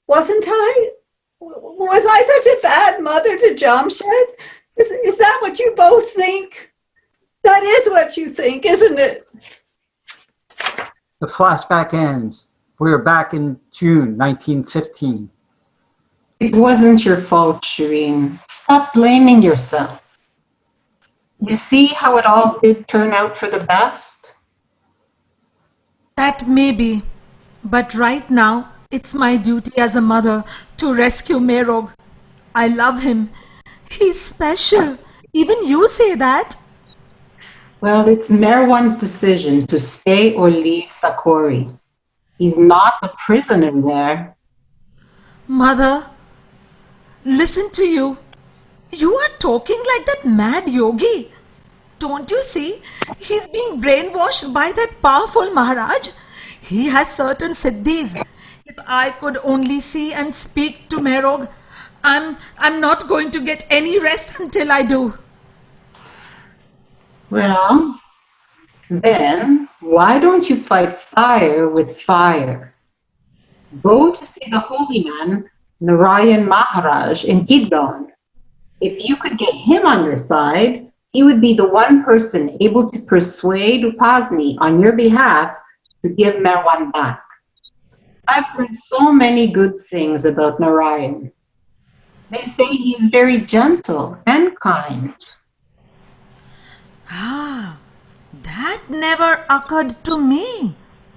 wasn't I? Was I such a bad mother to Jamshed? Is that what you both think? That is what you think, isn't it? The flashback ends. We are back in June 1915. It wasn't your fault, Shireen. Stop blaming yourself. You see how it all did turn out for the best? That may be, but right now it's my duty as a mother to rescue Merog. I love him. He's special. Even you say that. Well, it's Merwan's decision to stay or leave Sakori. He's not a prisoner there. Mother, listen to you. You are talking like that mad yogi. Don't you see? He's being brainwashed by that powerful Maharaj. He has certain siddhis. If I could only see and speak to Merog, I'm not going to get any rest until I do. Well, then why don't you fight fire with fire? Go to see the holy man, Narayan Maharaj in Gidgon. If you could get him on your side, he would be the one person able to persuade Upasni on your behalf to give Merwan back. I've heard so many good things about Narayan. They say he's very gentle and kind. Ah, that never occurred to me.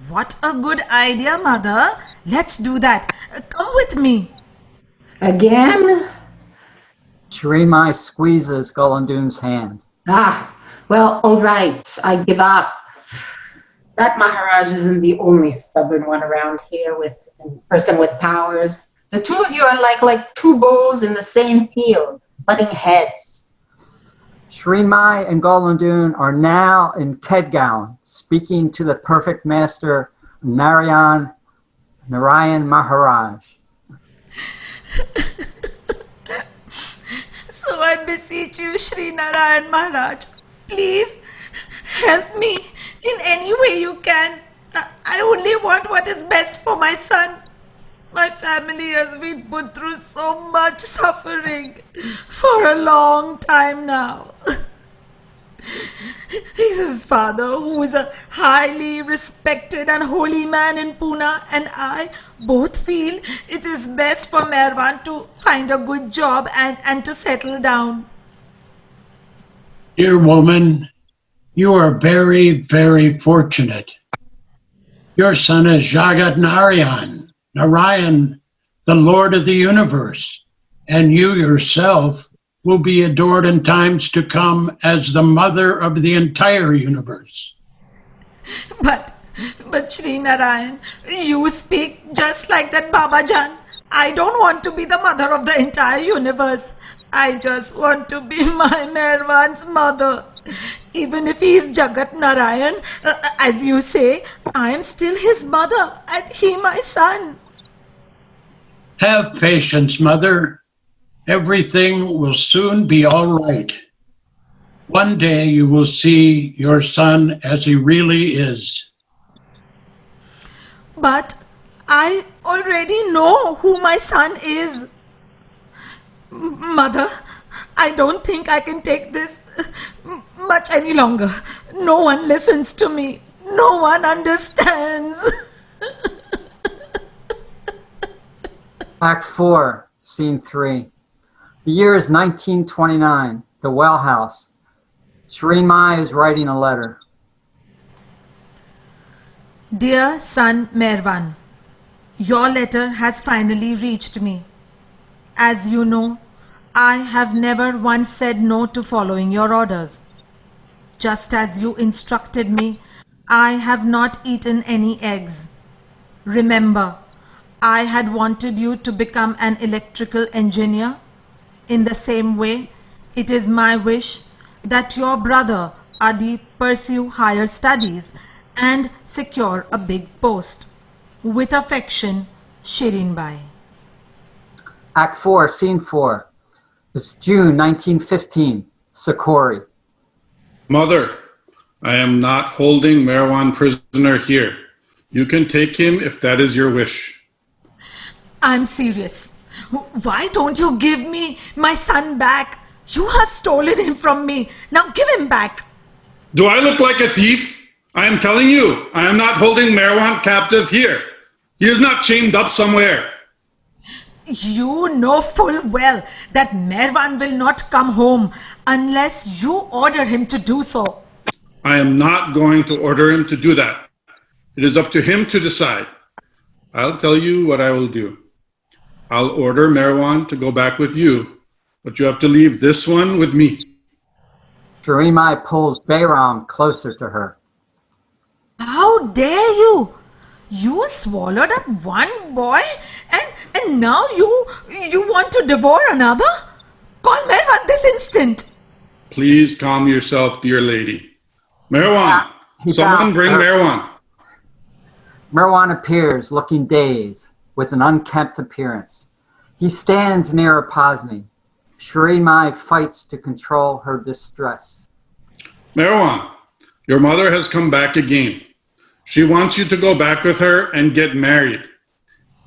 What a good idea, Mother. Let's do that. Come with me. Again? Shireen Mai squeezes Golandun's hand. Well, all right. I give up. That Maharaj isn't the only stubborn one around here with a person with powers. The two of you are like two bulls in the same field, butting heads. Shireen Mai and Golandun are now in Kedgaon, speaking to the perfect master, Narayan Maharaj. So I beseech you, Sri Narayan Maharaj, please help me in any way you can. I only want what is best for my son. My family has been put through so much suffering for a long time now. His father, who is a highly respected and holy man in Pune, and I both feel it is best for Merwan to find a good job and to settle down. Dear woman, you are very, very fortunate. Your son is Jagat Narayan, the Lord of the universe, and you yourself will be adored in times to come as the mother of the entire universe. But Sri Narayan, you speak just like that Babajan. I don't want to be the mother of the entire universe. I just want to be my Merwan's mother. Even if he is Jagat Narayan, as you say, I am still his mother and he my son. Have patience, mother. Everything will soon be all right. One day you will see your son as he really is. But I already know who my son is. Mother, I don't think I can take this much any longer. No one listens to me. No one understands. Act 4, Scene 3. The year is 1929, the Well House. Shireen Mai is writing a letter. Dear son Merwan, your letter has finally reached me. As you know, I have never once said no to following your orders. Just as you instructed me, I have not eaten any eggs. Remember, I had wanted you to become an electrical engineer. In the same way, it is my wish that your brother Adi pursue higher studies and secure a big post. With affection, Shireen Mai. Act 4, Scene 4. It's June 1915, Sakori. Mother, I am not holding Merwan prisoner here. You can take him if that is your wish. I'm serious. Why don't you give me my son back? You have stolen him from me. Now give him back. Do I look like a thief? I am telling you, I am not holding Merwan captive here. He is not chained up somewhere. You know full well that Merwan will not come home unless you order him to do so. I am not going to order him to do that. It is up to him to decide. I'll tell you what I will do. I'll order Merwan to go back with you, but you have to leave this one with me. Shireen Mai pulls Bayram closer to her. How dare you? You swallowed up one boy and now you want to devour another? Call Merwan this instant. Please calm yourself, dear lady. Merwan, someone bring Merwan. Merwan appears, looking dazed, with an unkempt appearance. He stands near Upasni. Shireen Mai fights to control her distress. Merwan, your mother has come back again. She wants you to go back with her and get married.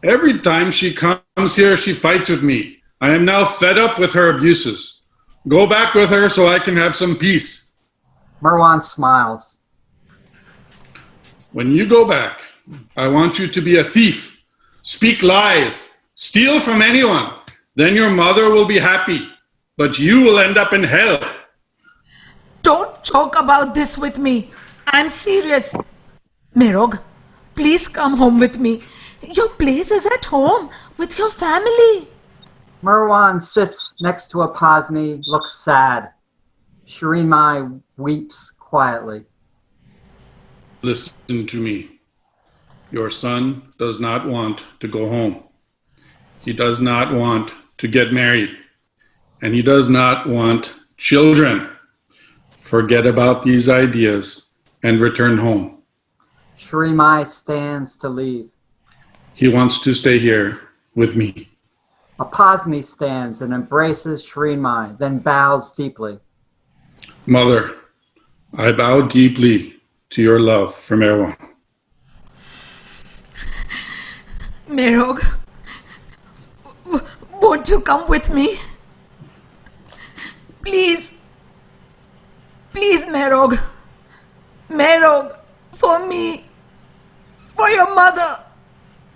Every time she comes here, she fights with me. I am now fed up with her abuses. Go back with her so I can have some peace. Merwan smiles. When you go back, I want you to be a thief, speak lies, steal from anyone. Then your mother will be happy, but you will end up in hell. Don't joke about this with me. I'm serious. Merog, please come home with me. Your place is at home with your family. Merwan sits next to Upasni, looks sad. Shireen Mai weeps quietly. Listen to me. Your son does not want to go home. He does not want to get married. And he does not want children. Forget about these ideas and return home. Shireen Mai stands to leave. He wants to stay here with me. Upasni stands and embraces Shireen Mai, then bows deeply. Mother, I bow deeply to your love for Merwan. Merog, won't you come with me? Please. Please, Merog. Merog, for me. For your mother.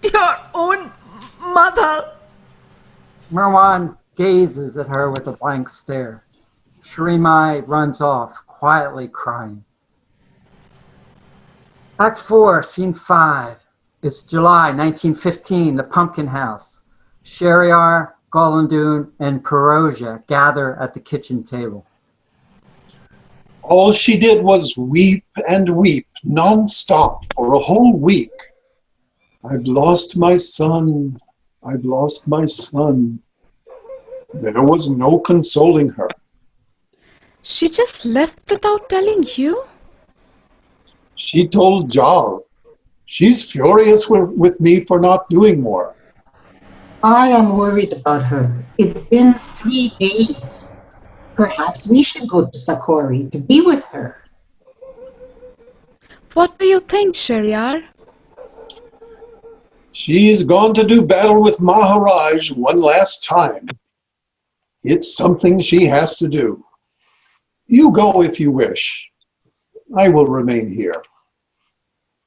Your own mother. Merwan gazes at her with a blank stare. Shireen Mai runs off, quietly crying. Act 4, Scene 5. It's July 1915, the Pumpkin House. Shahryar, Golandun, and Perosia gather at the kitchen table. All she did was weep and weep non-stop for a whole week. I've lost my son. I've lost my son. There was no consoling her. She just left without telling you? She told Jal. She's furious with me for not doing more. I am worried about her. It's been 3 days. Perhaps we should go to Sakori to be with her. What do you think, Shahryar? She's gone to do battle with Maharaj one last time. It's something she has to do. You go if you wish. I will remain here.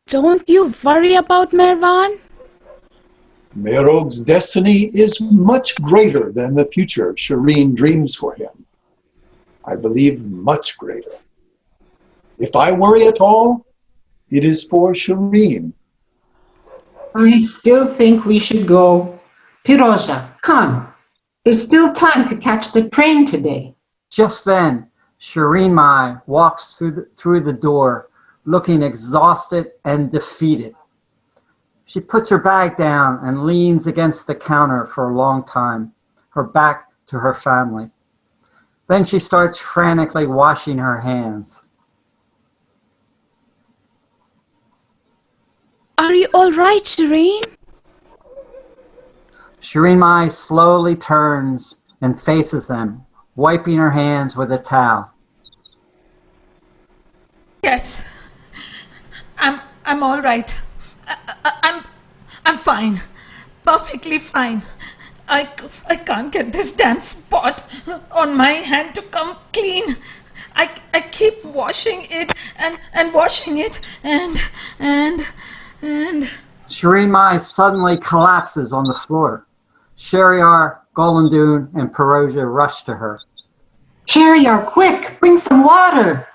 Don't you worry about Merwan? Merog's destiny is much greater than the future Shireen dreams for him. I believe much greater. If I worry at all, it is for Shireen. I still think we should go. Perosia, come. There's still time to catch the train today. Just then, Shireen Mai walks through the door, looking exhausted and defeated. She puts her bag down and leans against the counter for a long time, her back to her family. Then she starts frantically washing her hands. Are you all right, Shireen? Shireen Mai slowly turns and faces them, wiping her hands with a towel. Yes. I'm all right. I'm fine. Perfectly fine. I can't get this damn spot on my hand to come clean. I keep washing it and washing it and Shireen Mai suddenly collapses on the floor. Shahryar, Golandun, and Perosia rush to her. Shahryar, quick, bring some water.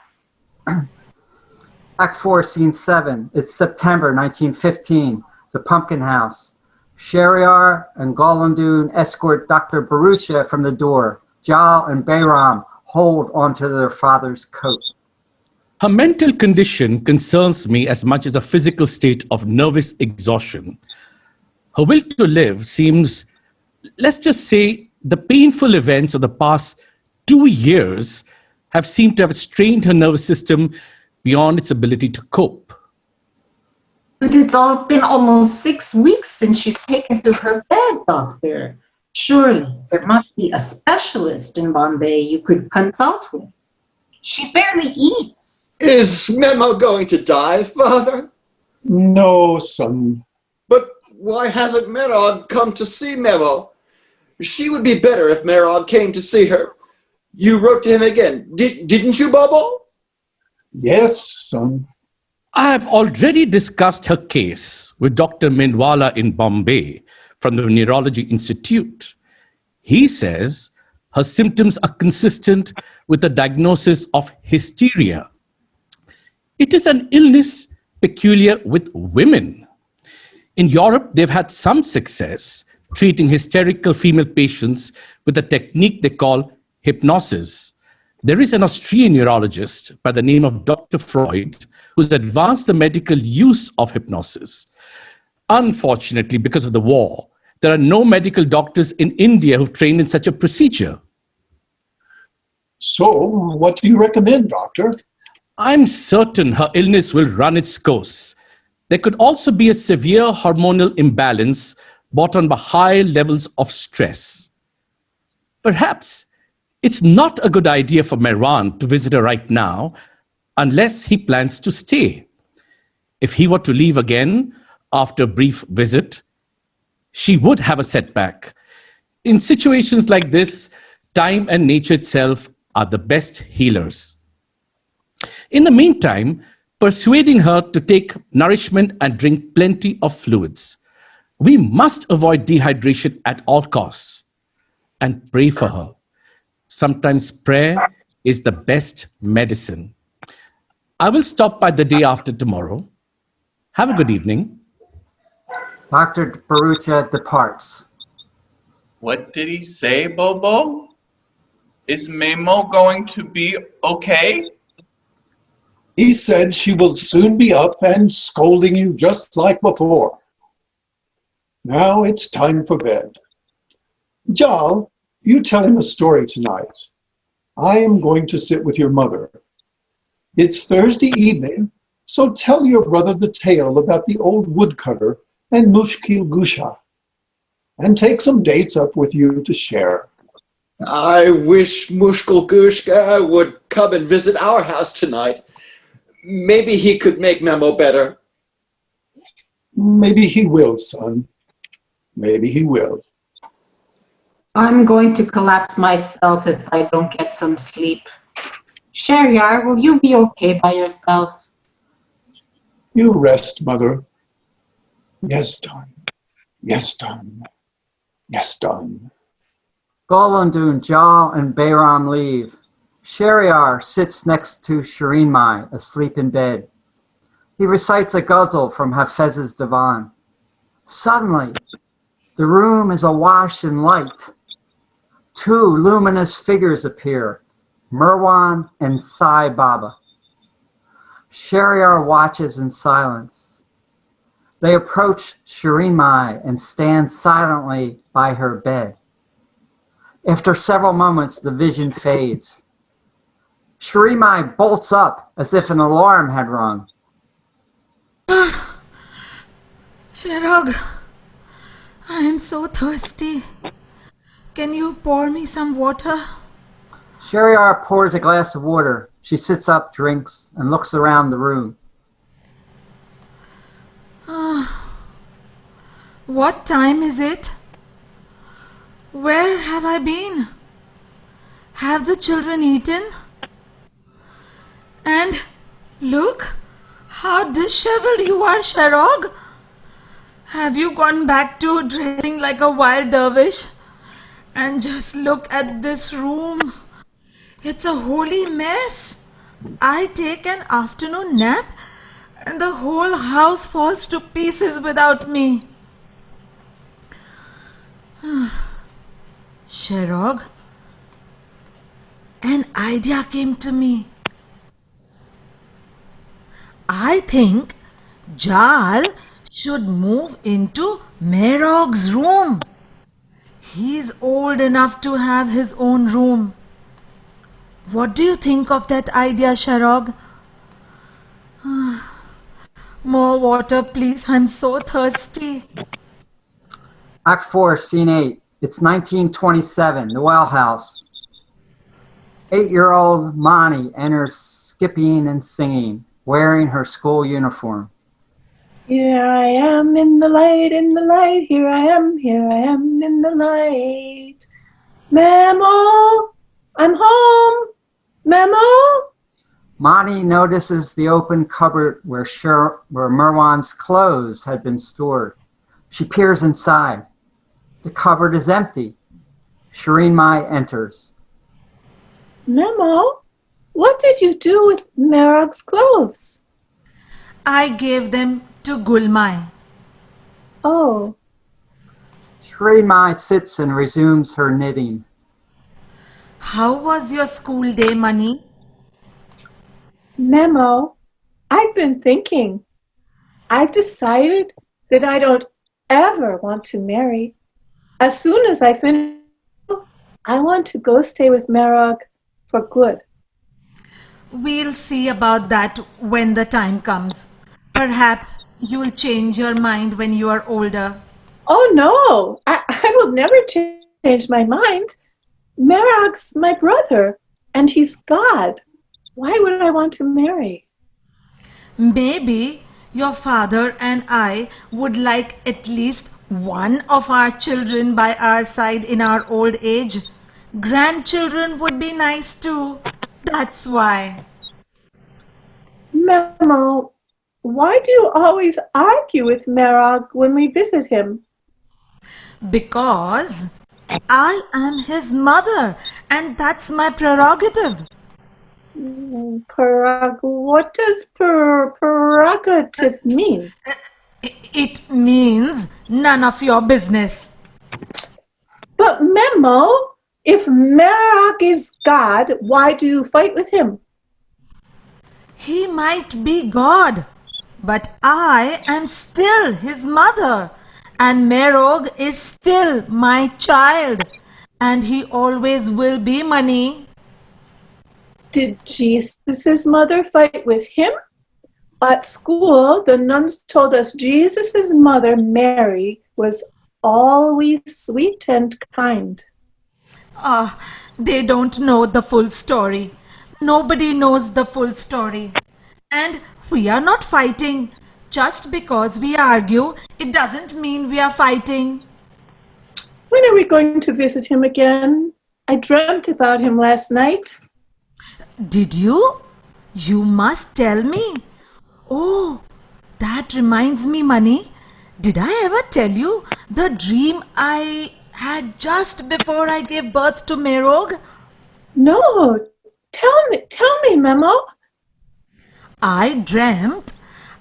Act 4, Scene 7. It's September 1915, the Pumpkin House. Shahryar and Golandun escort Dr. Barusha from the door. Jal and Bayram hold onto their father's coat. Her mental condition concerns me as much as a physical state of nervous exhaustion. Her will to live seems, let's just say, the painful events of the past 2 years have seemed to have strained her nervous system beyond its ability to cope. But it's all been almost 6 weeks since she's taken to her bed, doctor. Surely there must be a specialist in Bombay you could consult with. She barely eats. Is Memo going to die, Father? No, son. But why hasn't Merog come to see Memo? She would be better if Merog came to see her. You wrote to him again, didn't you, Bubble? Yes, son. I have already discussed her case with Dr. Mindwala in Bombay from the Neurology Institute. He says her symptoms are consistent with the diagnosis of hysteria. It is an illness peculiar with women. In Europe, they've had some success treating hysterical female patients with a technique they call hypnosis. There is an Austrian neurologist by the name of Dr. Freud who's advanced the medical use of hypnosis. Unfortunately, because of the war, there are no medical doctors in India who've trained in such a procedure. So, what do you recommend, Doctor? I'm certain her illness will run its course. There could also be a severe hormonal imbalance brought on by high levels of stress. Perhaps it's not a good idea for Merwan to visit her right now unless he plans to stay. If he were to leave again after a brief visit, she would have a setback. In situations like this, time and nature itself are the best healers. In the meantime, persuading her to take nourishment and drink plenty of fluids. We must avoid dehydration at all costs and pray for her. Sometimes prayer is the best medicine. I will stop by the day after tomorrow. Have a good evening. Dr. Barucha departs. What did he say, Bobo? Is Memo going to be okay? He said she will soon be up and scolding you just like before. Now it's time for bed. Jal, you tell him a story tonight. I am going to sit with your mother. It's Thursday evening, so tell your brother the tale about the old woodcutter and Mushkil Gusha, and take some dates up with you to share. I wish Mushkil Gushka would come and visit our house tonight. Maybe he could make Memo better. Maybe he will, son. Maybe he will. I'm going to collapse myself if I don't get some sleep. Shehryar, will you be okay by yourself? You rest, mother. Yes, done. Yes, done. Yes, done. Golandun, Jal, and Bayram leave. Shehryar sits next to Shireen Mai, asleep in bed. He recites a ghazal from Hafez's divan. Suddenly, the room is awash in light. Two luminous figures appear, Merwan and Sai Baba. Shehryar watches in silence. They approach Shireen Mai and stand silently by her bed. After several moments, the vision fades. Shireen Mai bolts up as if an alarm had rung. Sherog, I am so thirsty. Can you pour me some water? Shehryar pours a glass of water. She sits up, drinks, and looks around the room. What time is it? Where have I been? Have the children eaten? And look, how disheveled you are, Sherog. Have you gone back to dressing like a wild dervish? And just look at this room. It's a holy mess. I take an afternoon nap and the whole house falls to pieces without me. Sherog, an idea came to me. I think Jal should move into Merog's room. He's old enough to have his own room. What do you think of that idea, Sherog? More water, please. I'm so thirsty. Act 4, Scene 8. It's 1927, the well house. 8-year-old Mani enters skipping and singing, wearing her school uniform. Here I am in the light, here I am in the light. Memo, I'm home. Memo? Mani notices the open cupboard where Merwan's clothes had been stored. She peers inside. The cupboard is empty. Shireen Mai enters. Memo, what did you do with Merog's clothes? I gave them to Gulmai. Oh. Shireen Mai sits and resumes her knitting. How was your school day, Mani? Memo, I've been thinking. I've decided that I don't ever want to marry. As soon as I finish, I want to go stay with Merog for good. We'll see about that when the time comes. Perhaps you'll change your mind when you are older. Oh no, I will never change my mind. Merog's my brother, and he's God. Why would I want to marry? Maybe your father and I would like at least one of our children by our side in our old age. Grandchildren would be nice too. That's why. Memo, why do you always argue with Merog when we visit him? Because I am his mother and that's my prerogative. What does prerogative mean? It means none of your business. But Memo, if Merog is God, why do you fight with him? He might be God, but I am still his mother, and Merog is still my child, and he always will be, Money. Did Jesus' mother fight with him? At school, the nuns told us Jesus' mother, Mary, was always sweet and kind. They don't know the full story. Nobody knows the full story. And we are not fighting. Just because we argue, it doesn't mean we are fighting. When are we going to visit him again? I dreamt about him last night. Did you? You must tell me. Oh, that reminds me, Money. Did I ever tell you the dream I had just before I gave birth to Merog? No, tell me, Memo. I dreamt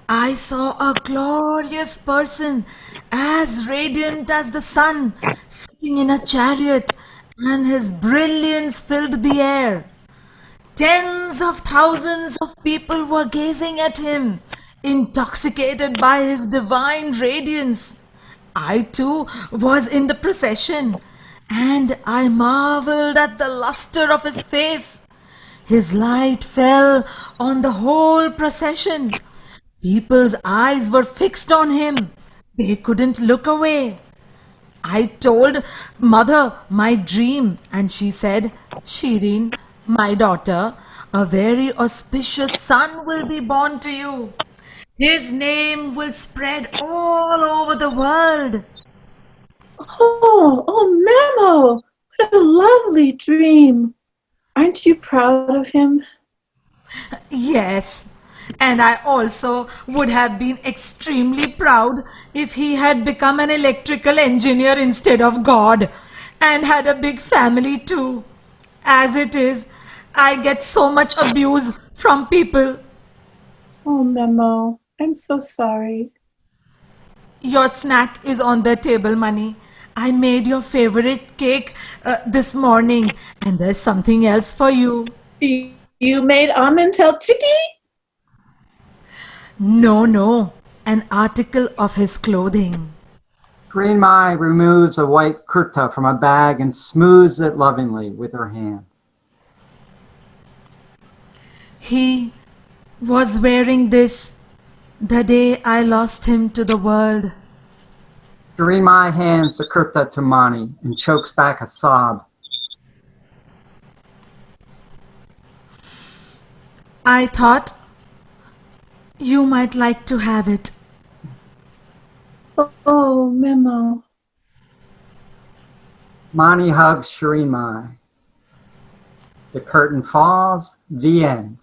I saw a glorious person as radiant as the sun sitting in a chariot, and his brilliance filled the air. Tens of thousands of people were gazing at him, intoxicated by his divine radiance. I too was in the procession, and I marveled at the luster of his face. His light fell on the whole procession. People's eyes were fixed on him. They couldn't look away. I told mother my dream, and she said, Shireen, my daughter, a very auspicious son will be born to you. His name will spread all over the world. Oh, Memo, what a lovely dream. Aren't you proud of him? Yes, and I also would have been extremely proud if he had become an electrical engineer instead of God, and had a big family too. As it is, I get so much abuse from people. Oh, Memo, I'm so sorry. Your snack is on the table, Money. I made your favorite cake this morning, and there's something else for you. You made almond chicky? No, an article of his clothing. Shireen Mai removes a white kurta from a bag and smooths it lovingly with her hand. He was wearing this the day I lost him to the world. Shireen Mai hands the kurta to Mani and chokes back a sob. I thought you might like to have it. Oh, Memo. Mani hugs Shireen Mai. The curtain falls. The end.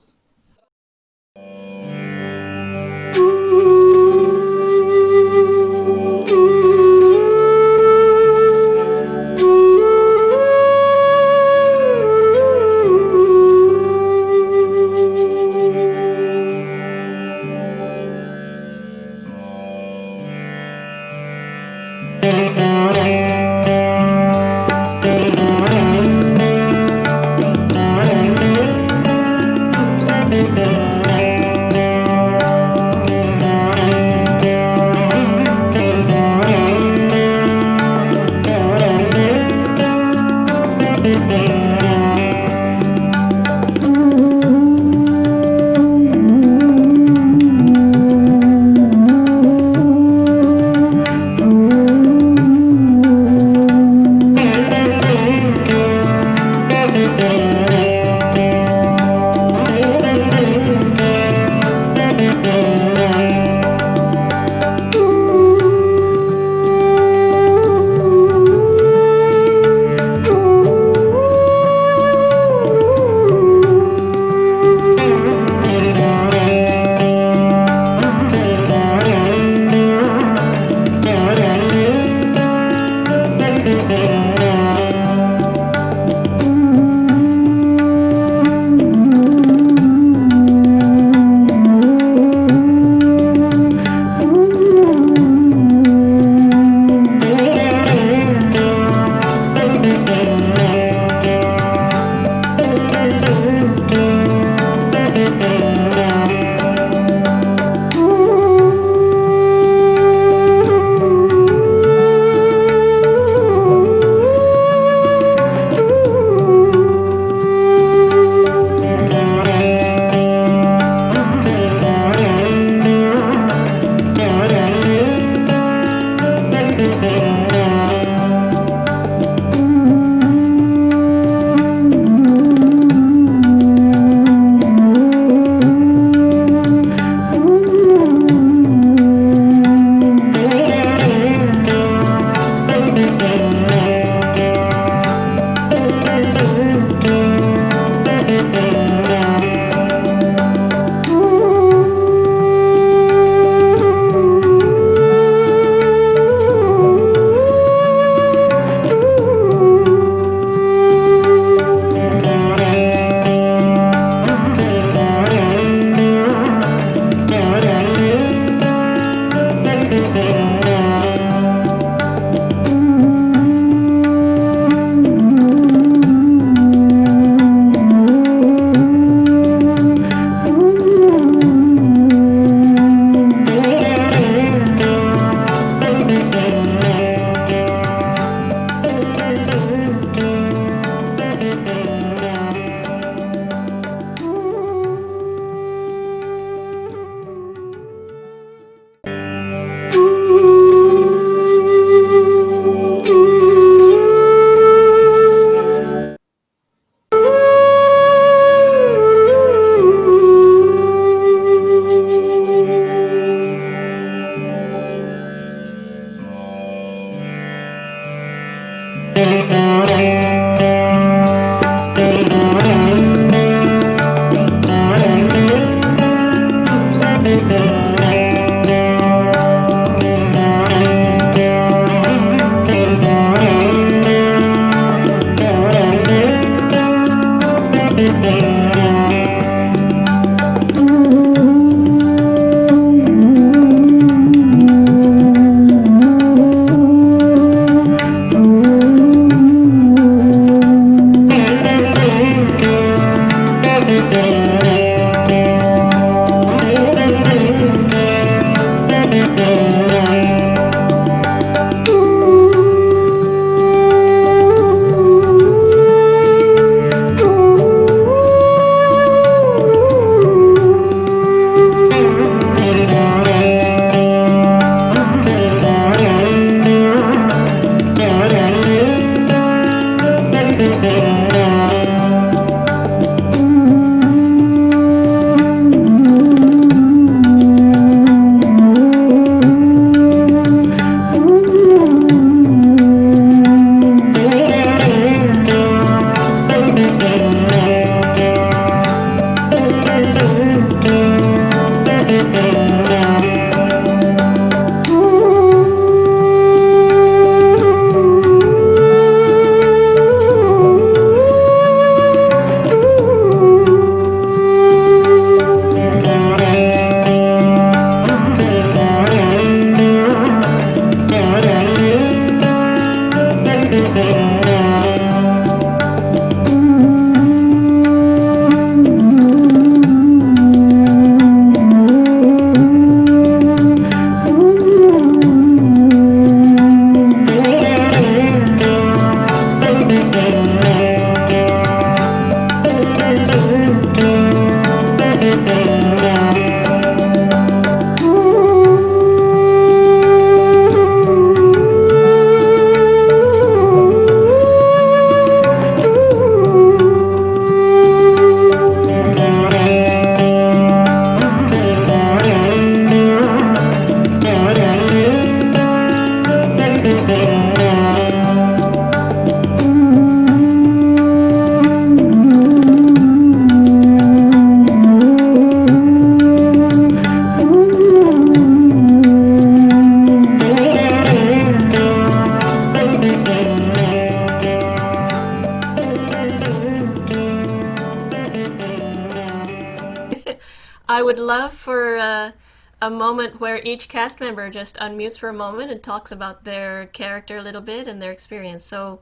I would love for a moment where each cast member just unmutes for a moment and talks about their character a little bit and their experience. So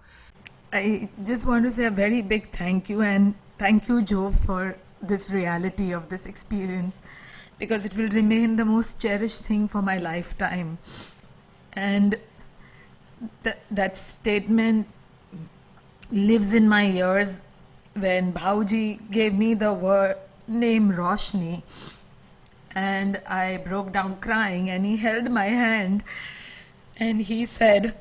I just want to say a very big thank you, and thank you, Joe, for this reality of this experience, because it will remain the most cherished thing for my lifetime. And that statement lives in my ears when Bhauji gave me the word name Roshni, and I broke down crying, and he held my hand and he said,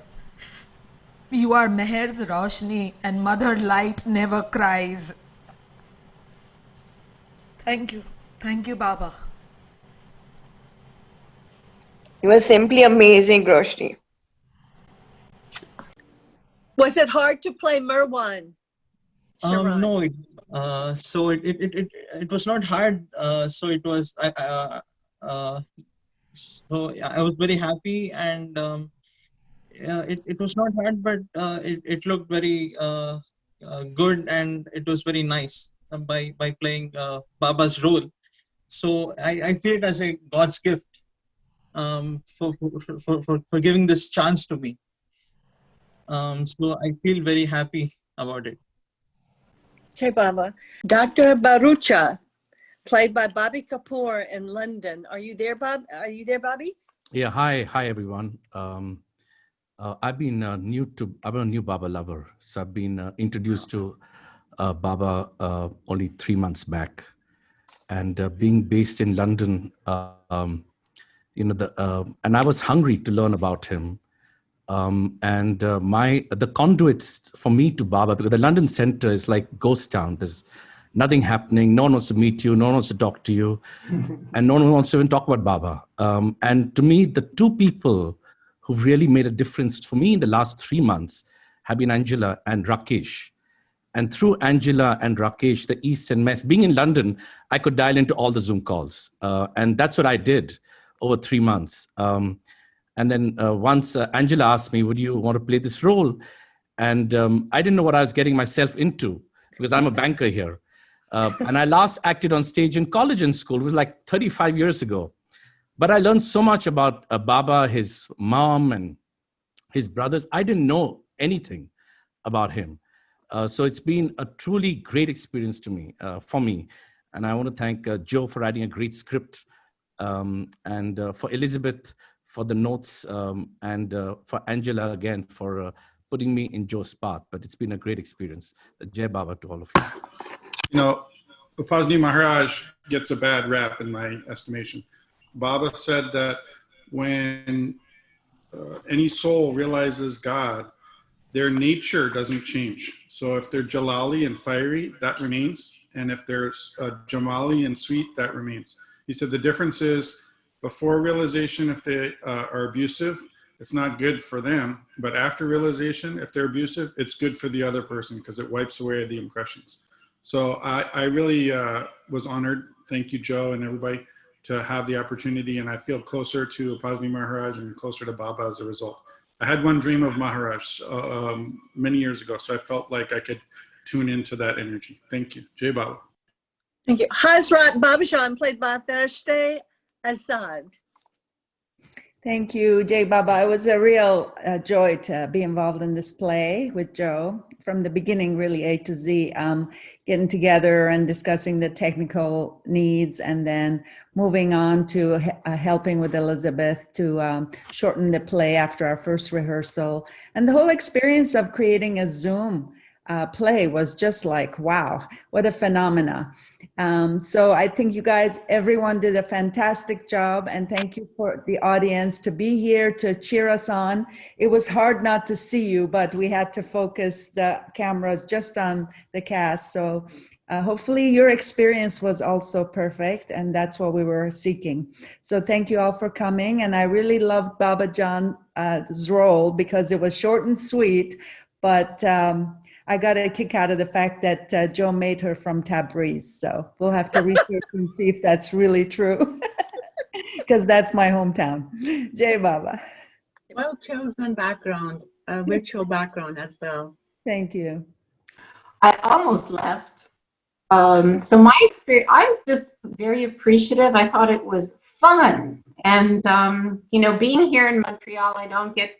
"You are Meher's Roshni, and Mother Light never cries." Thank you, Baba. It was simply amazing, Roshni. Was it hard to play Merwan? Sharan? No, so it was not hard. So it was so I was very happy, and it was not hard, but it looked very good, and it was very nice by playing Baba's role. So I feel it as a God's gift for giving this chance to me. So I feel very happy about it. Jai Baba. Dr. Barucha, played by Bobby Kapoor in London. Are you there, Bob? Are you there, Bobby? Yeah, hi everyone. I've been I'm a new Baba lover. So I've been introduced to Baba only 3 months back. And being based in London, and I was hungry to learn about him. The conduits for me to Baba, because the London Center is like ghost town. There's nothing happening. No one wants to meet you. No one wants to talk to you. And no one wants to even talk about Baba. And to me, the two people who've really made a difference for me in the last 3 months have been Angela and Rakesh. And through Angela and Rakesh, the East and West, being in London, I could dial into all the Zoom calls. And that's what I did over 3 months. And then once Angela asked me, would you want to play this role? And I didn't know what I was getting myself into, because I'm a banker here. And I last acted on stage in college and school. It was like 35 years ago. But I learned so much about Baba, his mom, and his brothers. I didn't know anything about him. So it's been a truly great experience for me. And I want to thank Joe for writing a great script, and for Elizabeth for the notes, and for Angela again for putting me in Joe's path. But it's been a great experience. Jai Baba to all of you. You know, Upasni Maharaj gets a bad rap in my estimation. Baba said that when any soul realizes God, their nature doesn't change. So if they're Jalali and fiery, that remains. And if they're Jamali and sweet, that remains. He said the difference is before realization, if they are abusive, it's not good for them. But after realization, if they're abusive, it's good for the other person because it wipes away the impressions. So I really was honored. Thank you, Joe and everybody, to have the opportunity. And I feel closer to Upasni Maharaj and closer to Baba as a result. I had one dream of Maharaj many years ago, so I felt like I could tune into that energy. Thank you. Jai Baba. Thank you. Hazrat Babajan, played by Tharashte Azad. Thank you, Jai Baba. It was a real joy to be involved in this play with Joe from the beginning, really A to Z, getting together and discussing the technical needs, and then moving on to helping with Elizabeth to shorten the play after our first rehearsal. And the whole experience of creating a Zoom play was just like, wow, what a phenomena. So I think you guys, everyone did a fantastic job, and thank you for the audience to be here to cheer us on. It was hard not to see you, but we had to focus the cameras just on the cast. So hopefully your experience was also perfect, and that's what we were seeking. So thank you all for coming, and I really loved Baba John's role because it was short and sweet, but I got a kick out of the fact that Joe made her from Tabriz. So we'll have to research and see if that's really true, because that's my hometown. Jai Baba. Well chosen background, a ritual background as well. Thank you. I almost left So my experience, I'm just very appreciative. I thought it was fun. And, being here in Montreal, I don't get,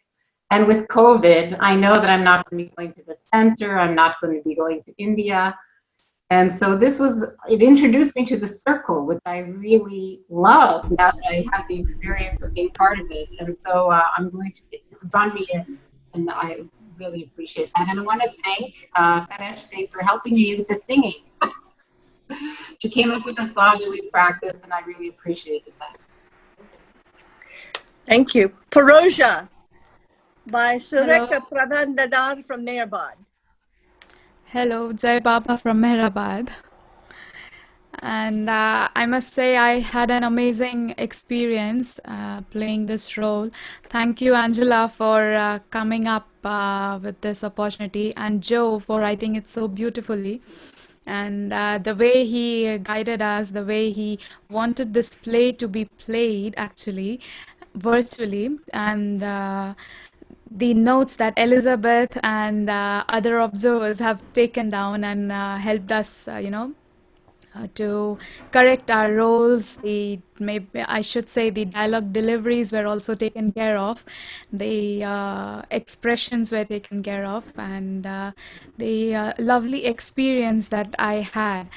and with COVID, I know that I'm not going to be going to the center. I'm not going to be going to India. And so it introduced me to the circle, which I really love now that I have the experience of being part of it. And so it's drawn me in, and I really appreciate that. And I want to thank Fareshte for helping me with the singing. She came up with a song and we practiced, and I really appreciated that. Thank you. Paroja by Sureka Prabhandadar from Mehrabad. Hello, Jai Baba from Hyderabad. And I must say I had an amazing experience playing this role. Thank you, Angela, for coming up with this opportunity, and Joe for writing it so beautifully. And the way he guided us, the way he wanted this play to be played actually virtually, and the notes that Elizabeth and other observers have taken down and helped us, to correct our roles. I should say the dialogue deliveries were also taken care of. The expressions were taken care of, and the lovely experience that I had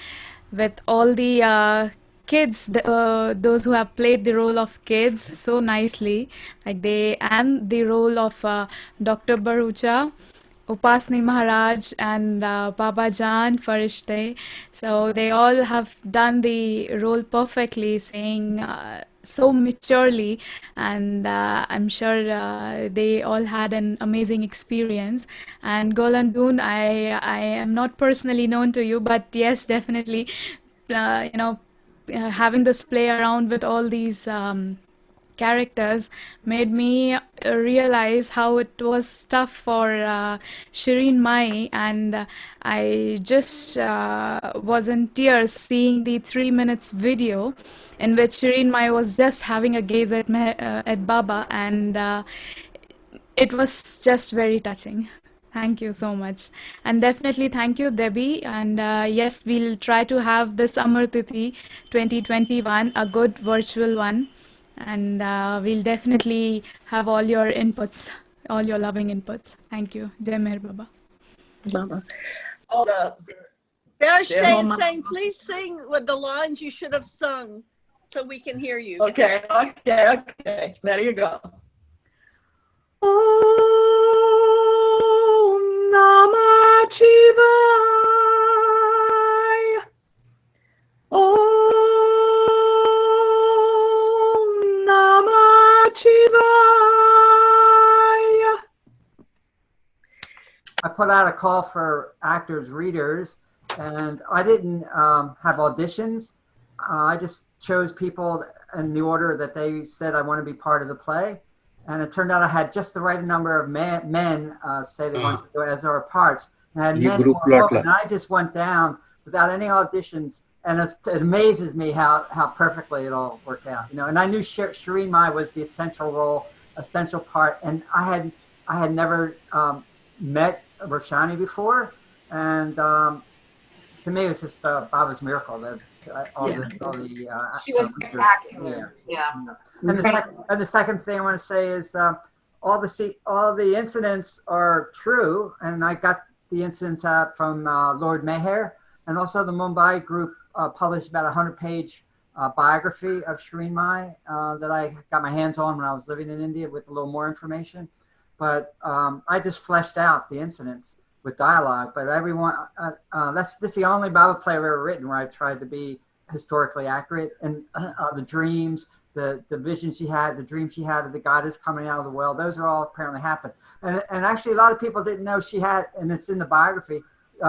with all the kids, those who have played the role of kids so nicely, and the role of Dr. Barucha, Upasni Maharaj, and Baba Jan Farishte. So they all have done the role perfectly, saying so maturely, and I'm sure they all had an amazing experience. And Golandun, I am not personally known to you, but yes, definitely, having this play around with all these characters made me realize how it was tough for Shireen Mai, and I just was in tears seeing the 3 minutes video in which Shireen Mai was just having a gaze at Baba, and it was just very touching. Thank you so much. And definitely thank you, Debbie. And yes, we'll try to have this Amar Tithi 2021, a good virtual one. And we'll definitely have all your inputs, all your loving inputs. Thank you. Jai Meher Baba. Baba. Farishte is saying, please sing with the lines you should have sung so we can hear you. Okay. There you go. Om Namah Shivaya. Om Namah Shivaya. I put out a call for actors, readers, and I didn't have auditions. I just chose people in the order that they said I want to be part of the play. And it turned out I had just the right number of men say they wanted to do it as our parts. And I had men who were open, and I just went down without any auditions. And it amazes me how perfectly it all worked out. And I knew Shireen Mai was the essential role, essential part. And I had never met Roshani before. And to me, it was just Baba's miracle that she was spectacular. Yeah. And the second thing I want to say is all the incidents are true, and I got the incidents out from Lord Meher, and also the Mumbai group published about a 100-page biography of Shireen Mai that I got my hands on when I was living in India with a little more information. But I just fleshed out the incidents with dialogue, but everyone, this is the only Bible play I've ever written where I tried to be historically accurate, and the dreams, the vision she had, the dream she had of the goddess coming out of the well, those are all apparently happened. And actually a lot of people didn't know she had, and it's in the biography,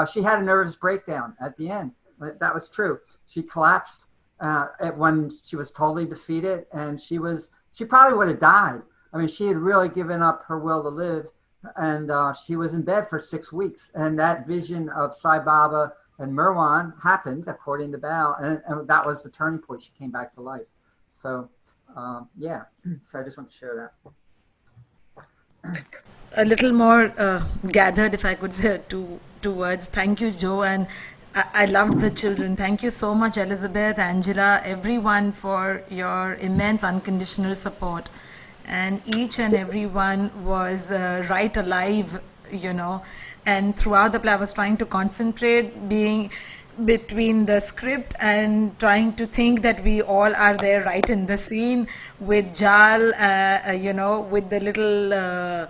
she had a nervous breakdown at the end. That was true. She collapsed when she was totally defeated, and she probably would have died. I mean, she had really given up her will to live, and she was in bed for 6 weeks. And that vision of Sai Baba and Merwan happened, according to Bao, and that was the turning point. She came back to life. So, yeah. So I just want to share that. A little more gathered, if I could say two words. Thank you, Joe. And I loved the children. Thank you so much, Elizabeth, Angela, everyone, for your immense unconditional support. And each and every one was right alive, you know. And throughout the play, I was trying to concentrate, being between the script and trying to think that we all are there right in the scene with Jal, you know, with the little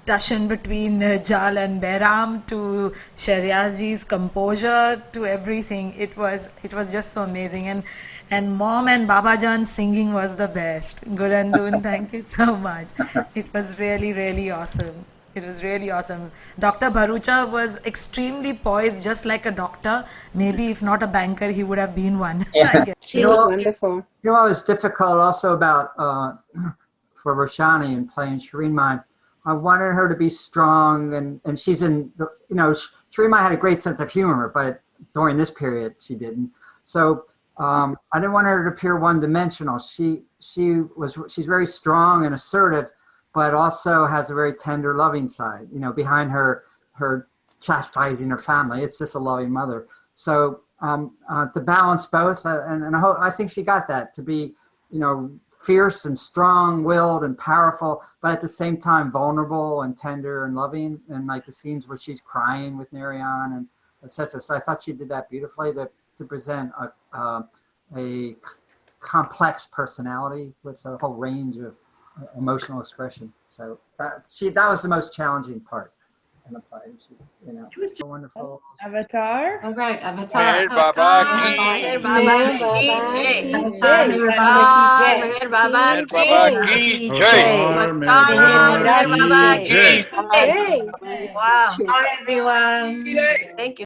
Tashan between Jal and Behram, to Shariaji's composure, to everything. It was just so amazing. And Mom and Baba Jan's singing was the best. Gurandun, thank you so much. It was really, really awesome. It was really awesome. Dr. Bharucha was extremely poised, just like a doctor. Maybe if not a banker, he would have been one. I guess. She was wonderful. You know what was difficult also about for Roshani and playing Shireen Mai? I wanted her to be strong, and she's in the, you know, Shireen Mai had a great sense of humor, but during this period she didn't. So I didn't want her to appear one-dimensional. She's very strong and assertive, but also has a very tender, loving side. You know, behind her chastising her family, it's just a loving mother. So to balance both, and I think she got that, to be, you know, fierce and strong-willed and powerful, but at the same time vulnerable and tender and loving, and like the scenes where she's crying with Narian and etc. So I thought she did that beautifully, to present a complex personality with a whole range of emotional expression. So that was the most challenging part in the play. You know, it was just wonderful. Avatar. All right, Avatar. Meher Baba Meher ki Baba ki Avatar, jai. Meher Avatar, Baba Meher ki Baba Meher ki Baba ki jai. jai. Avatar, Meher Baba ki Jai. jai. Wow. Bye, everyone. Thank you.